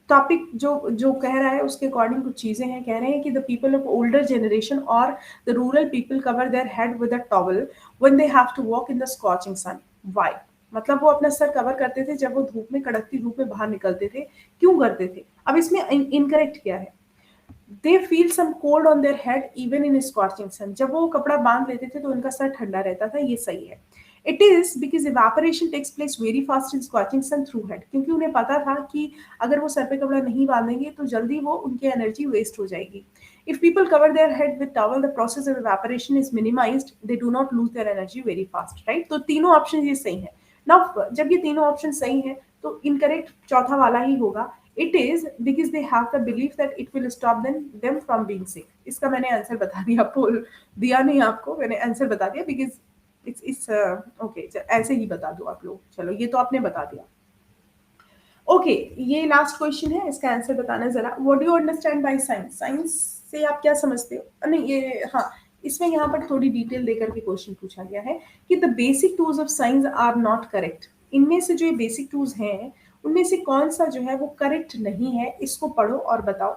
टॉपिक जो जो कह रहा है उसके अकॉर्डिंग कुछ चीजें हैं। कह रहे हैं कि the people of older generation और the rural people cover their head with a towel when they have to walk in the scorching sun. Why, मतलब वो अपना सर कवर करते थे जब वो धूप में, कड़कती धूप में बाहर निकलते थे। क्यों करते थे? अब इसमें इनकरेक्ट क्या है? They feel some cold on their head even in scorching sun, जब वो कपड़ा बांध लेते थे तो उनका सर ठंडा रहता था, ये सही है। It is because evaporation takes place very fast in scorching sun through head, क्योंकि उन्हें पता था कि अगर वो सर पे कपड़ा नहीं बांधेंगे तो जल्दी वो उनकी एनर्जी वेस्ट हो जाएगी। If people cover their head with towel the process of evaporation is minimised, they do not lose their energy very fast, right? तो तीनों ऑप्शन ये सही है। नाउ जब ये तीनों ऑप्शन सही है तो इनकरेक्ट चौथा वाला ही होगा। It is because they have the belief that it will stop them from being sick. इसका मैंने आंसर बता दिया, पोल दिया नहीं आपको, मैंने आंसर बता दिया बिकॉज इट्स ओके। ऐसे ही बता दो आप लोग, चलो ये तो आपने बता दिया। ओके, ये लास्ट क्वेश्चन है, इसका आंसर बताना जरा। What do you understand by science, science से आप क्या समझते हो? नहीं, ये हाँ, इसमें यहाँ पर थोड़ी डिटेल देकर के क्वेश्चन पूछा गया है कि the basic tools of science are not correct. इनमें से जो ये बेसिक टूल्स हैं उनमें से कौन सा जो है वो करेक्ट नहीं है, इसको पढ़ो और बताओ।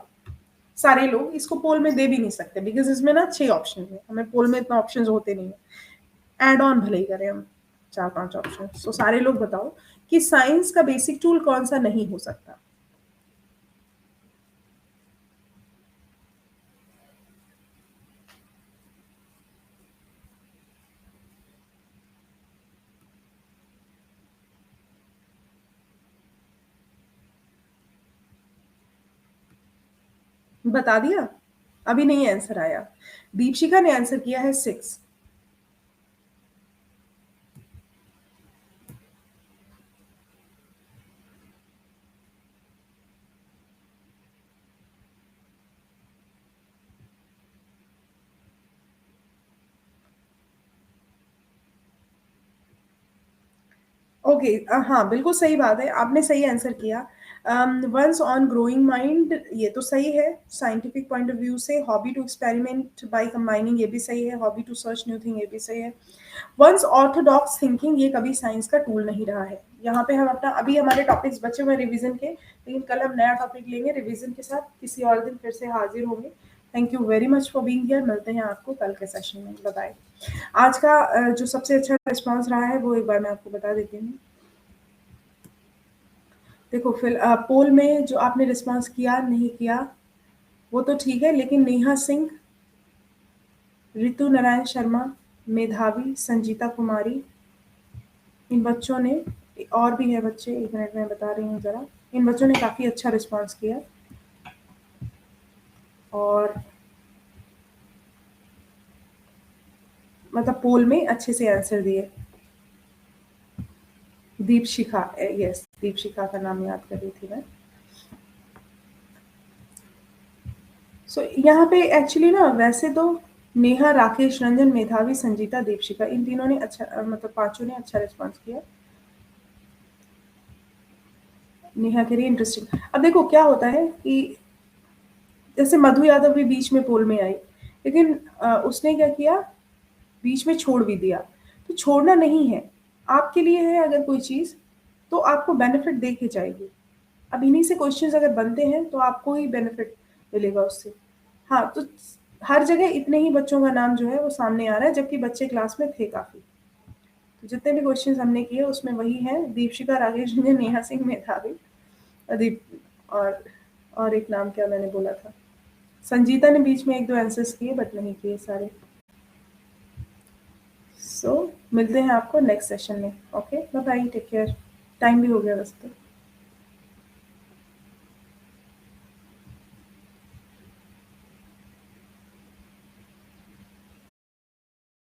सारे लोग इसको पोल में दे भी नहीं सकते बिकॉज इसमें ना 6 ऑप्शन है, हमें पोल में इतना ऑप्शन होते नहीं है। एड ऑन भले ही करें हम 4-5 ऑप्शन। तो सारे लोग बताओ कि साइंस का बेसिक टूल कौन सा नहीं हो सकता। बता दिया, अभी नहीं आंसर आया। दीपशिका ने आंसर किया है 6। ओके, हाँ बिल्कुल सही बात है, आपने सही आंसर किया। वंस ऑन ग्रोइंग माइंड, ये तो सही है साइंटिफिक पॉइंट ऑफ व्यू से। Hobby to experiment by combining, ये भी सही है। Hobby to search new thing, ये भी सही है। वंस ऑर्थोडॉक्स थिंकिंग, ये कभी साइंस का टूल नहीं रहा है। यहाँ पे हम अपना, अभी हमारे टॉपिक्स बचे हुए रिवीजन के, लेकिन कल हम नया टॉपिक लेंगे रिवीजन के साथ, किसी और दिन फिर से हाजिर होंगे। Thank you very much for being here. मिलते हैं आपको कल के सेशन में। Bye bye. आज का जो सबसे अच्छा रिस्पांस रहा है वो एक बार मैं आपको बता देती हूँ। देखो, फिर पोल में जो आपने रिस्पांस किया नहीं किया वो तो ठीक है, लेकिन नेहा सिंह, ऋतु नारायण शर्मा, मेधावी, संजीता कुमारी, इन बच्चों ने, और भी है बच्चे, एक मिनट में बता रही हूँ जरा, इन बच्चों ने काफी अच्छा रिस्पांस किया और मतलब पोल में अच्छे से आंसर दिए। दीपशिखा, यस, दीपशिखा का नाम याद कर रही थी मैं। सो यहाँ पे एक्चुअली ना वैसे तो नेहा, राकेश, रंजन, मेधावी, संजीता, दीपशिखा, इन तीनों ने अच्छा मतलब पांचों ने अच्छा रिस्पॉन्स किया। नेहा कह रही इंटरेस्टिंग। अब देखो क्या होता है कि जैसे मधु यादव भी बीच में पोल में आई, लेकिन उसने क्या किया, बीच में छोड़ भी दिया। तो छोड़ना नहीं है, आपके लिए है अगर कोई चीज़, तो आपको बेनिफिट दे के जाएगी। अब इन्हीं से क्वेश्चंस अगर बनते हैं तो आपको ही बेनिफिट मिलेगा उससे। हाँ, तो हर जगह इतने ही बच्चों का नाम जो है वो सामने आ रहा है, जबकि बच्चे क्लास में थे काफ़ी। तो जितने भी क्वेश्चंस हमने किए उसमें वही है, दीपशिखा, राकेश रंजन, नेहा सिंह, मेधावी, अदीप, और और एक नाम क्या मैंने बोला था, संजीता ने बीच में एक दो आंसर्स किए बट नहीं किए सारे। सो मिलते हैं आपको नेक्स्ट सेशन में। Okay, bye bye, take care. Time भी हो गया वैसे तो।